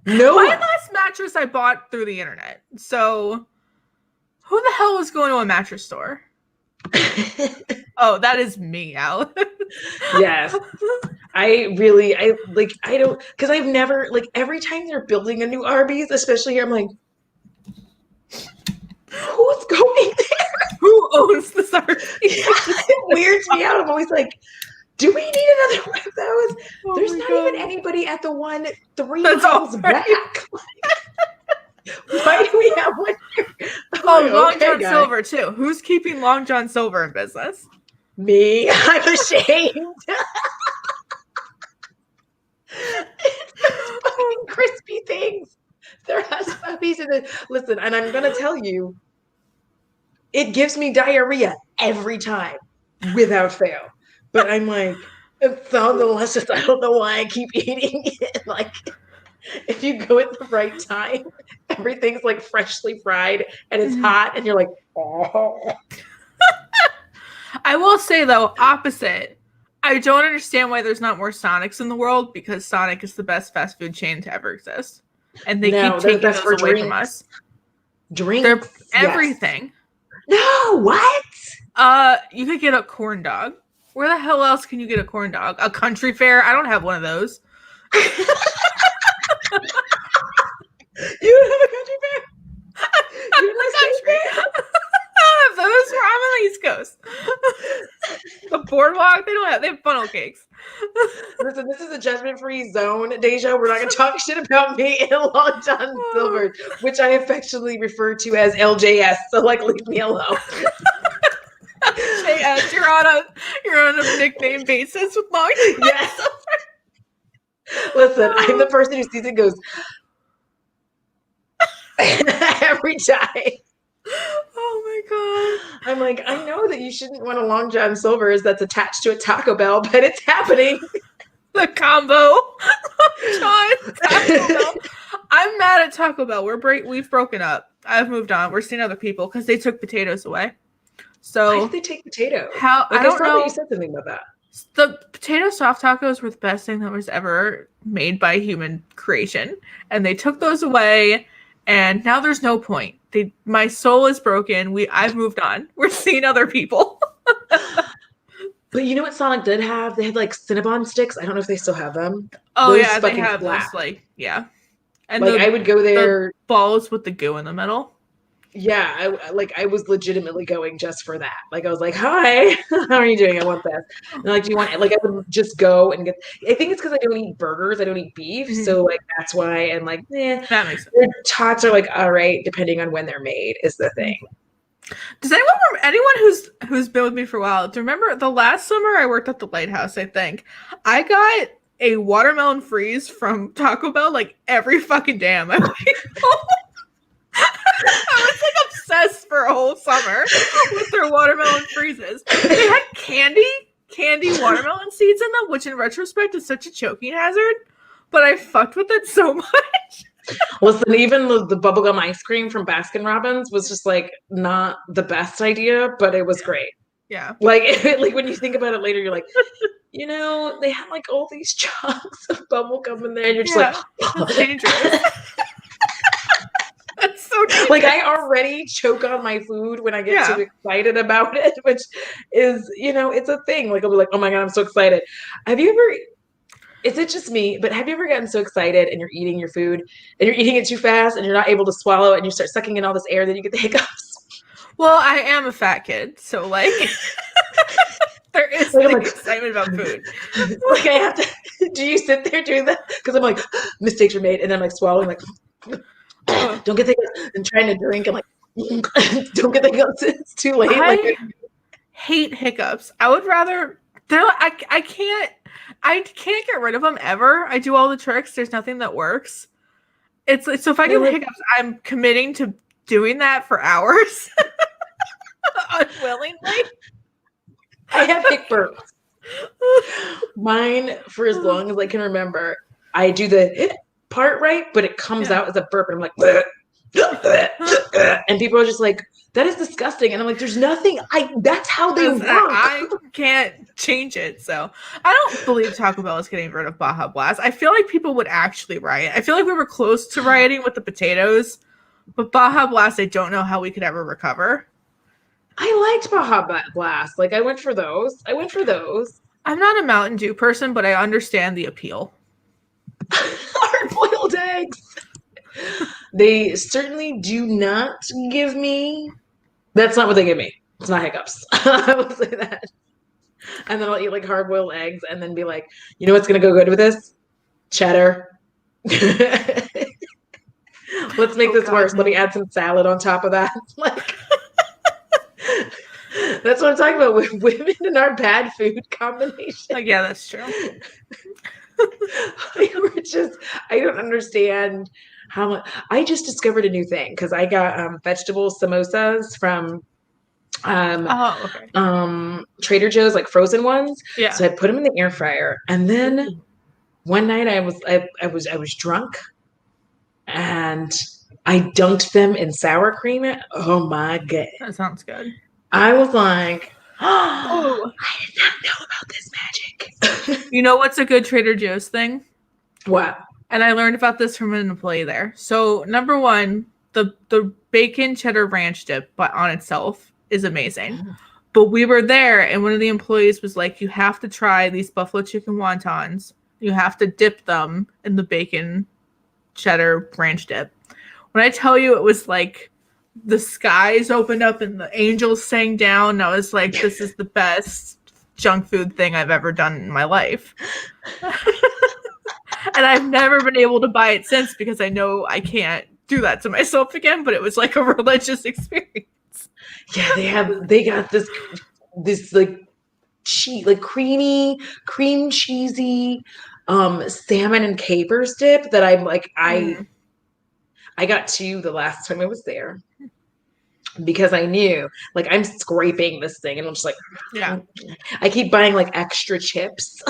No My one. last mattress I bought through the internet. So who the hell was going to a mattress store? Oh, that is me, Al. Yes. I don't, because I've never, like, every time they're building a new Arby's, especially here, I'm like, who's going there? Who owns this Arby's? It weirds me out. I'm always like, do we need another one of those? Oh There's my not God. even anybody at the one 3 That's miles all back. Like, why do we have one here? Oh, Like, Long okay, John guy. Silver too. Who's keeping Long John Silver in business? Me. I'm ashamed. It's those fucking crispy things. They're hush puppies in it. Listen, and I'm gonna tell you, it gives me diarrhea every time, without fail. But I'm like, it's so delicious. I don't know why I keep eating it. Like, if you go at the right time, everything's like freshly fried and it's hot, and you're like, oh. I will say though, opposite. I don't understand why there's not more Sonics in the world because Sonic is the best fast food chain to ever exist. And they keep No, they're the taking best those for away from drinks. us. They're Drinks, yes. everything. No, what? You could get a corn dog. Where the hell else can you get a corn dog? A country fair? I don't have one of those. You don't have a country fair? You The have a state country. fair? I don't have those. Where I'm on the East Coast. The boardwalk, they have funnel cakes. Listen, this is a judgment-free zone, Deja. We're not going to talk shit about me and Long John Silver, which I affectionately refer to as LJS. So, like, leave me alone. JS, you're on a nickname basis with Long John. Yes. Listen, I'm the person who sees it and goes every time. Oh my God. I'm like, I know that you shouldn't want a Long John Silver's that's attached to a Taco Bell, but it's happening. The combo. John, Taco Bell. I'm mad at Taco Bell. We've broken up. I've moved on. We're seeing other people because they took potatoes away. Why So did they take potatoes? I I don't saw that you know. said something about that. The potato soft tacos were the best thing that was ever made by human creation, and they took those away, and now there's no point. My soul is broken. I've moved on. We're seeing other people. But you know what Sonic did have? They had like Cinnabon sticks. I don't know if they still have them. Oh Those yeah, they fucking have slap. those and Like I would go the there. balls with the goo in the middle. Yeah, I was legitimately going just for that. Like I was like, "Hi, how are you doing? I want this." And like, "Do you want?" Like I would just go and get. I think it's because I don't eat burgers. I don't eat beef, so like that's why. And like, That makes sense. their tots are like all right, depending on when they're made. Is the thing. Does anyone who's been with me for a while, do you remember the last summer I worked at the Lighthouse? I think I got a watermelon freeze from Taco Bell like every fucking day on my way home. I was like obsessed for a whole summer with their watermelon freezes. They had candy watermelon seeds in them, which in retrospect is such a choking hazard. But I fucked with it so much. Listen, even the bubblegum ice cream from Baskin Robbins was just like not the best idea, but it was great. Yeah. Like when you think about it later, you're like, they had like all these chunks of bubblegum in there, and you're just like, that's dangerous. That's so dangerous. Like I already choke on my food when I get too excited about it, which is, it's a thing. Like I'll be like, oh my God, I'm so excited. Have you ever, is it just me, but have you ever gotten so excited and you're eating your food and you're eating it too fast and you're not able to swallow it and you start sucking in all this air, then you get the hiccups? Well, I am a fat kid, so like there is like, excitement about food. Like I have to, do you sit there doing that? Because I'm like, mistakes were made, and then I'm like swallowing like, don't get the hiccups, and trying to drink and like, don't get the hiccups, it's too late. I hate hiccups. I would rather, I can't get rid of them ever. I do all the tricks. There's nothing that works. It's like, so if I get the hiccups, I'm committing to doing that for hours. Unwillingly. I have hic burps. Mine, for as long as I can remember, I do the part right, but it comes out as a burp, and I'm like, bleh, bleh, bleh, bleh. And people are just like, that is disgusting. And I'm like, there's nothing. That's how they work. I can't change it. So I don't believe Taco Bell is getting rid of Baja Blast. I feel like people would actually riot. I feel like we were close to rioting with the potatoes, but Baja Blast, I don't know how we could ever recover. I liked Baja Blast. Like I went for those. I'm not a Mountain Dew person, but I understand the appeal. Hard-boiled eggs. They certainly do not give me. That's not what they give me. It's not hiccups. I will say that. And then I'll eat like hard-boiled eggs and then be like, you know what's gonna go good with this? Cheddar. Let's make this worse. Let me add some salad on top of that. Like that's what I'm talking about with women and our bad food combination. Like, yeah, that's true. I don't understand how much. I just discovered a new thing because I got vegetable samosas from Trader Joe's, like frozen ones. Yeah. So I put them in the air fryer, and then one night I was drunk, and I dunked them in sour cream. Oh my God, that sounds good. I was like, oh, I did not know about this magic. You know what's a good Trader Joe's thing? What? And I learned about this from an employee there. So number one, the bacon cheddar ranch dip, but on itself is amazing. But we were there, and one of the employees was like, you have to try these buffalo chicken wontons. You have to dip them in the bacon cheddar ranch dip. When I tell you, it was like the skies opened up and the angels sang down. And I was like, this is the best junk food thing I've ever done in my life. And I've never been able to buy it since because I know I can't do that to myself again, but it was like a religious experience. Yeah, they got this like creamy, cream cheesy salmon and capers dip that I'm like I got two the last time I was there. because I knew like I'm scraping this thing and I'm just like, Yeah. I keep buying like extra chips.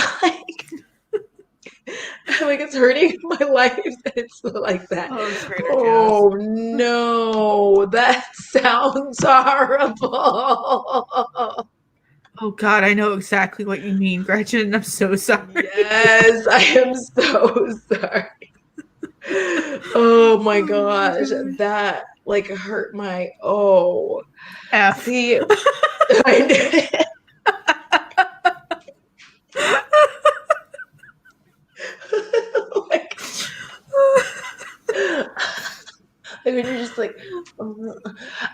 Like it's hurting my life. It's like that. Oh, Trader Joe's. Oh no, that sounds horrible. Oh God, I know exactly what you mean, Gretchen. I'm so sorry. Yes, I am so sorry. Oh my Oh my gosh, gosh. that like hurt my oh. F. See, I like like when you're just like, oh.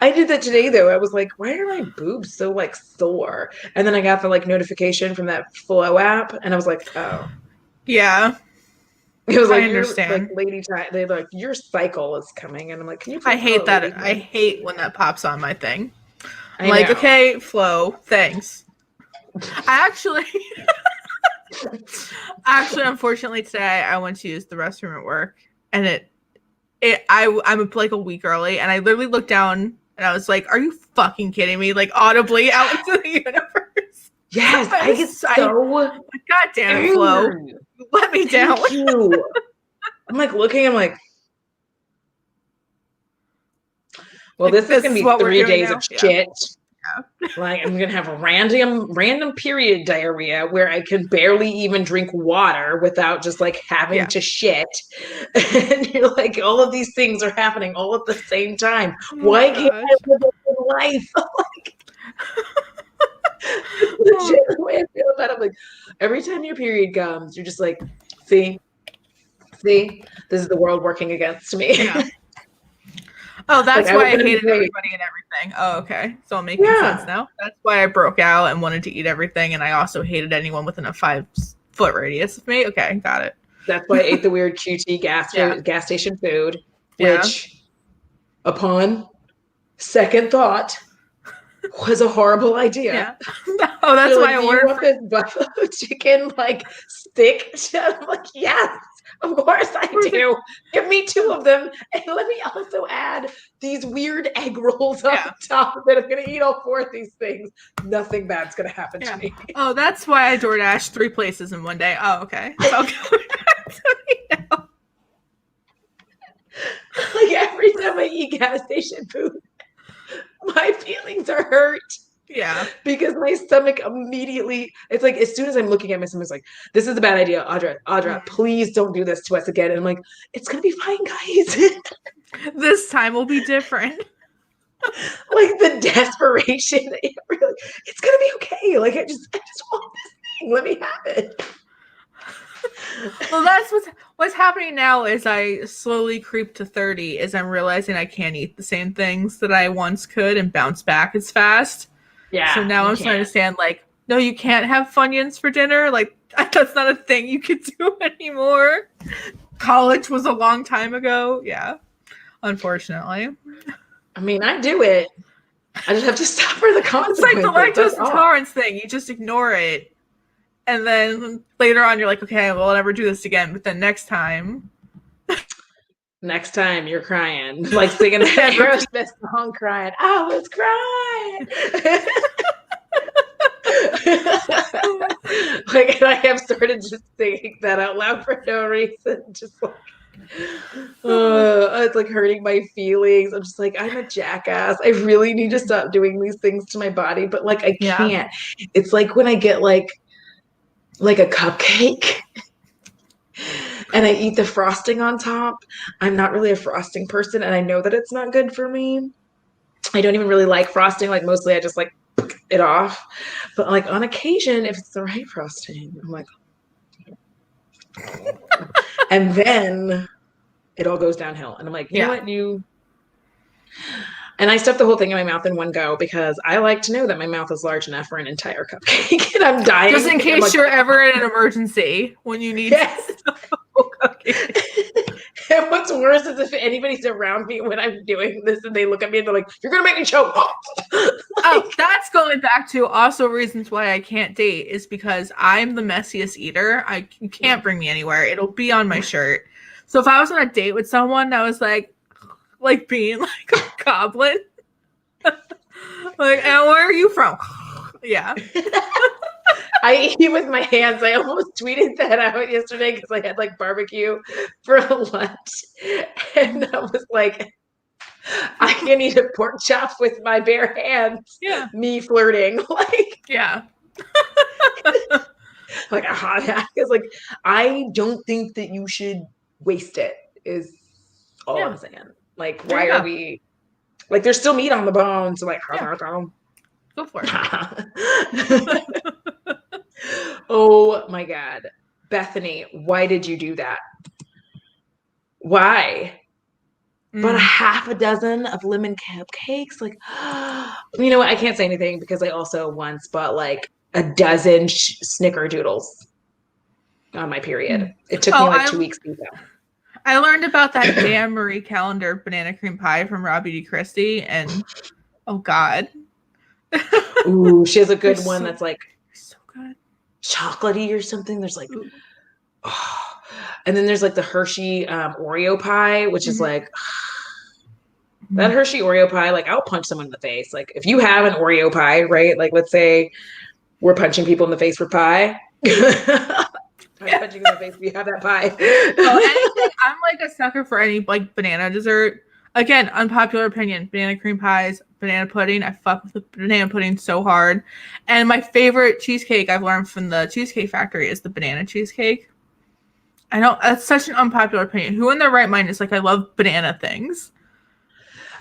I did that today though. I was like, why are my boobs so like sore? And then I got the like notification from that Flow app, and I was like, oh. Yeah, It was I like your like understand. lady time. They're like your cycle is coming, and I'm like, can you I please hate call a lady? that. I hate when that pops on my thing. I'm I like, know. okay, Flo, thanks. I actually, unfortunately, today I went to use the restroom at work, and I'm like a week early, and I literally looked down and I was like, "Are you fucking kidding me?" Like audibly out into the universe. Yes, I get so God damn it, Flo, angry. let me down. Thank you. I'm like looking. I'm like, well, Like this is this gonna is be what we're three doing days of now. Yeah. shit. Like I'm gonna have a random period diarrhea where I can barely even drink water without just like having Yeah. to shit. And you're like, all of these things are happening all at the same time. Oh Why can't I gosh. live a good life? Oh, Legit the way I feel about it. I'm like, every time your period comes, you're just like, see, this is the world working against me. yeah. Oh, Like that's I was why I gonna be hated great. everybody and everything. Oh, okay. It's all making sense Yeah. now. That's why I broke out and wanted to eat everything, and I also hated anyone within a 5-foot radius of me. Okay, got it. That's why I ate the weird QT Yeah. gas station food, Yeah. which upon second thought was a horrible idea. Yeah. Oh, that's They're why like, I do you ordered want for this buffalo chicken like stick? I'm like, yes, of course I do. Give me 2 of them. And let me also add these weird egg rolls on yeah. top of it. I'm gonna eat all 4 of these things. Nothing bad's gonna happen to Yeah. me. Oh, that's why I DoorDash 3 places in one day. Oh, okay. So coming back to me now. Like every time I eat gas station food, my feelings are hurt. Yeah. Because my stomach immediately, it's like as soon as I'm looking at my stomach, it's like, this is a bad idea, Audra, please don't do this to us again. And I'm like, it's gonna be fine, guys. This time will be different. Like the desperation, like, it's gonna be okay. Like I just want this thing. Let me have it. Well, that's what's happening now is I slowly creep to 30 is I'm realizing I can't eat the same things that I once could and bounce back as fast. So Yeah, now you I'm starting can't. to stand like, no, you can't have Funyuns for dinner. Like that's not a thing you could do anymore. College was a long time ago. Yeah, unfortunately. I mean, I do it. I just have to suffer the It's like the consequences. That's lactose all. intolerance thing. You just ignore it. And then later on, you're like, okay, well, I'll never do this again. But then next time, Next time you're crying, like singing that Aerosmith song, crying. I was crying. Like I have started just singing that out loud for no reason. Just like it's like hurting my feelings. I'm just like, I'm a jackass. I really need to stop doing these things to my body, but like I yeah. can't. It's like when I get like a cupcake and I eat the frosting on top. I'm not really a frosting person, and I know that it's not good for me. I don't even really like frosting. Like mostly I just like it off. But like on occasion, if it's the right frosting, I'm like, and then it all goes downhill. And I'm like, you know what, and I stuff the whole thing in my mouth in one go because I like to know that my mouth is large enough for an entire cupcake. And I'm dying. Just in case like, you're ever in an emergency when you need yes. to cookie. And what's worse is if anybody's around me when I'm doing this and they look at me and they're like, you're going to make me choke. Oh, that's going back to also reasons why I can't date is because I'm the messiest eater. You can't bring me anywhere. It'll be on my shirt. So if I was on a date with someone that was like being like a goblin, Like, and where are you from? Yeah. I eat with my hands. I almost tweeted that out yesterday because I had like barbecue for lunch. And I was like, I can eat a pork chop with my bare hands. Yeah. Me flirting. Yeah. Like a hot hack is like, I don't think that you should waste it, is all I'm saying. Like, why are we like, there's still meat on the bone, so like, go for it. Oh my God. Bethany, why did you do that? Why? But a half a dozen of lemon cupcakes? Like, you know what? I can't say anything because I also once bought like a dozen snickerdoodles on my period. It took me like 2 weeks to do that. I learned about that Dan Marie Callender banana cream pie from Robbie D. Christie, and oh God. Ooh, she has a good one that's like so good. Chocolatey or something. There's like, oh. And then there's like the Hershey Oreo pie, which is like, that Hershey Oreo pie, like I'll punch someone in the face. Like if you have an Oreo pie, right? Like let's say we're punching people in the face for pie. I'm punching in the face if you have that pie. Anything, I'm like a sucker for any like banana dessert. Again, unpopular opinion, banana cream pies, banana pudding. I fuck with the banana pudding so hard. And my favorite cheesecake I've learned from the Cheesecake Factory is the banana cheesecake. I know that's such an unpopular opinion. Who in their right mind is like, I love banana things?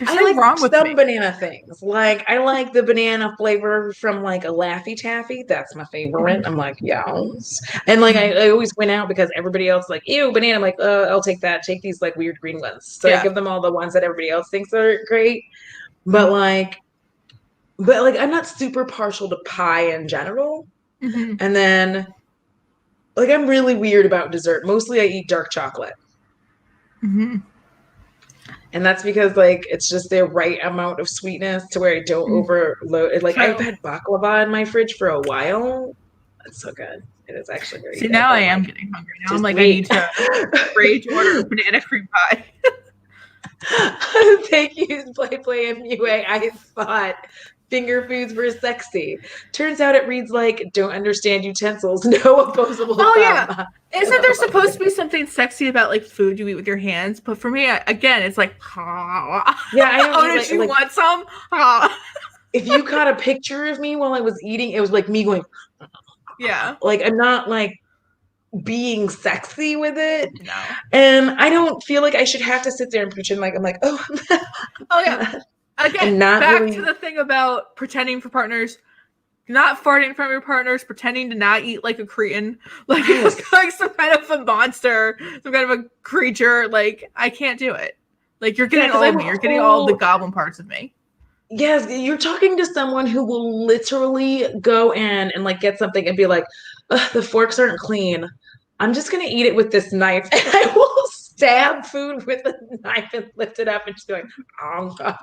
I like wrong with some banana things. Like I like the banana flavor from like a Laffy Taffy. That's my favorite. I'm like, yes. And like I always went out because everybody else like, ew, banana. I'm like, I'll take that. Take these like weird green ones. So I give them all the ones that everybody else thinks are great. But like I'm not super partial to pie in general. And then like I'm really weird about dessert. Mostly I eat dark chocolate. And that's because like it's just the right amount of sweetness to where I don't overload it. Like I've had baklava in my fridge for a while. It's so good. It is actually very good. Now I am getting hungry. Now I'm like, I need to rage order banana cream pie. Thank you, Play MUA. I thought finger foods were sexy. Turns out it reads like don't understand utensils, no opposable thumb. Yeah. Isn't there supposed to be something sexy about like food you eat with your hands? But for me, again, it's like, yeah, I don't did you want some? If you caught a picture of me while I was eating, it was like me going, yeah. Like I'm not like being sexy with it. No. And I don't feel like I should have to sit there and pretend like I'm like, oh yeah. Again, back to the thing about pretending for partners, not farting in front of your partners, pretending to not eat like a cretin, like, like some kind of a monster, some kind of a creature. Like I can't do it. Like you're getting all of me. You're getting all the goblin parts of me. Yes, you're talking to someone who will literally go in and like get something and be like, the forks aren't clean. I'm just gonna eat it with this knife, and I will stab food with a knife and lift it up and just be like, oh God.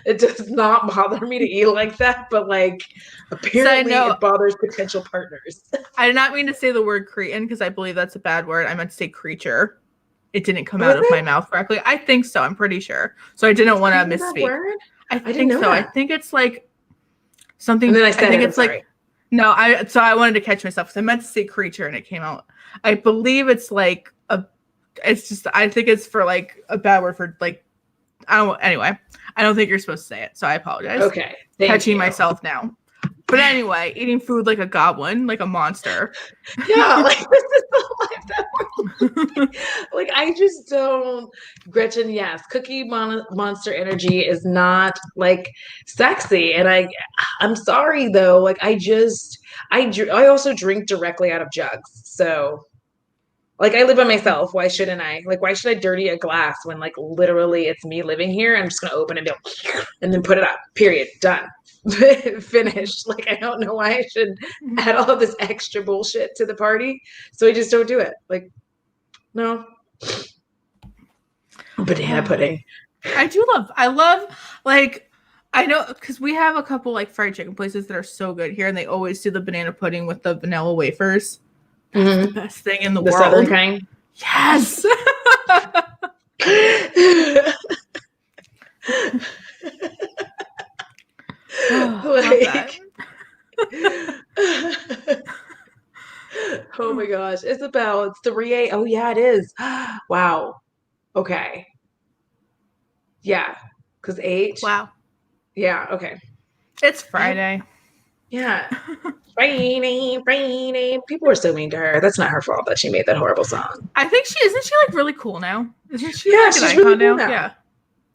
It does not bother me to eat like that, but like apparently it bothers potential partners. I did not mean to say the word cretin because I believe that's a bad word. I meant to say creature. It didn't come out of my mouth correctly. I think so. I'm pretty sure. So I didn't want to misspeak. I think so. That. I think it's like something. And then I said, I think it's like, no, I wanted to catch myself because I meant to say creature and it came out. I believe it's like it's just, I think it's for like a bad word for like, anyway, I don't think you're supposed to say it. So I apologize. Okay. Catching myself now. But anyway, eating food like a goblin, like a monster. Yeah, like this is the life that we're like I just don't. Gretchen, yes, Cookie Monster energy is not like sexy, and I'm sorry though. Like I also drink directly out of jugs, so like I live by myself. Why shouldn't I? Like why should I dirty a glass when like literally it's me living here? I'm just gonna open it and then put it up. Period. Done. Finished. Like I don't know why I should add all of this extra bullshit to the party, so I just don't do it. Like no. Banana pudding. I love like I know because we have a couple like fried chicken places that are so good here, and they always do the banana pudding with the vanilla wafers. That's the best thing in the world. Southern kind. Yes. bell. It's 3 a.m. Oh, yeah, it is. Wow. Okay. Yeah. Because 8. Wow. Yeah. Okay. It's Friday. Yeah. Friday. People are so mean to her. That's not her fault that she made that horrible song. I think isn't she like really cool now? Isn't she Yeah, like an she's icon really cool now. Yeah.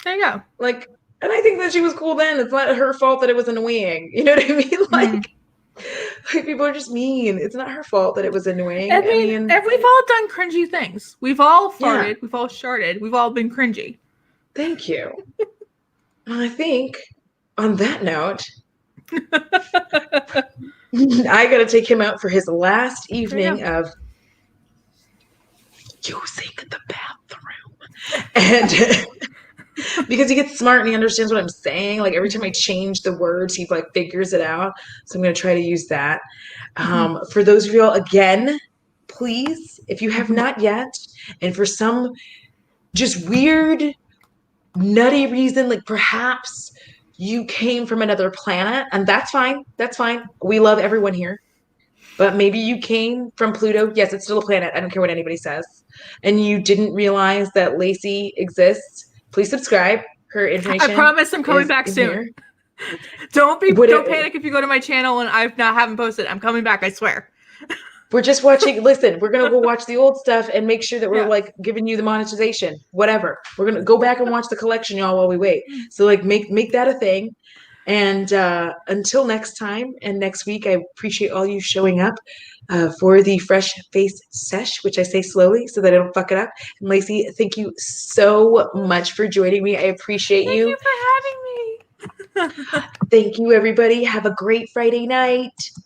There you go. Like, and I think that she was cool then. It's not her fault that it was annoying. You know what I mean? Like people are just mean. It's not her fault that it was annoying. I mean, we've all done cringy things. We've all farted. Yeah. We've all sharted. We've all been cringy. Thank you. Well, I think on that note, I got to take him out for his last evening of using the bathroom. And because he gets smart and he understands what I'm saying. Like every time I change the words, he like figures it out. So I'm going to try to use that. For those of y'all, again, please, if you have not yet, and for some just weird, nutty reason, like perhaps you came from another planet, and that's fine. That's fine. We love everyone here. But maybe you came from Pluto. Yes, it's still a planet. I don't care what anybody says. And you didn't realize that Lacie exists. Please subscribe. Her information. I promise I'm coming back soon. Don't panic if you go to my channel and haven't posted. I'm coming back, I swear. We're just watching. Listen, we're gonna go watch the old stuff and make sure that we're like giving you the monetization. Whatever. We're gonna go back and watch the collection, y'all, while we wait. So like make that a thing. And until next time and next week, I appreciate all you showing up for the Fresh Face Sesh, which I say slowly so that I don't fuck it up. And Lacie, thank you so much for joining me. I appreciate you. Thank you for having me. Thank you, everybody. Have a great Friday night.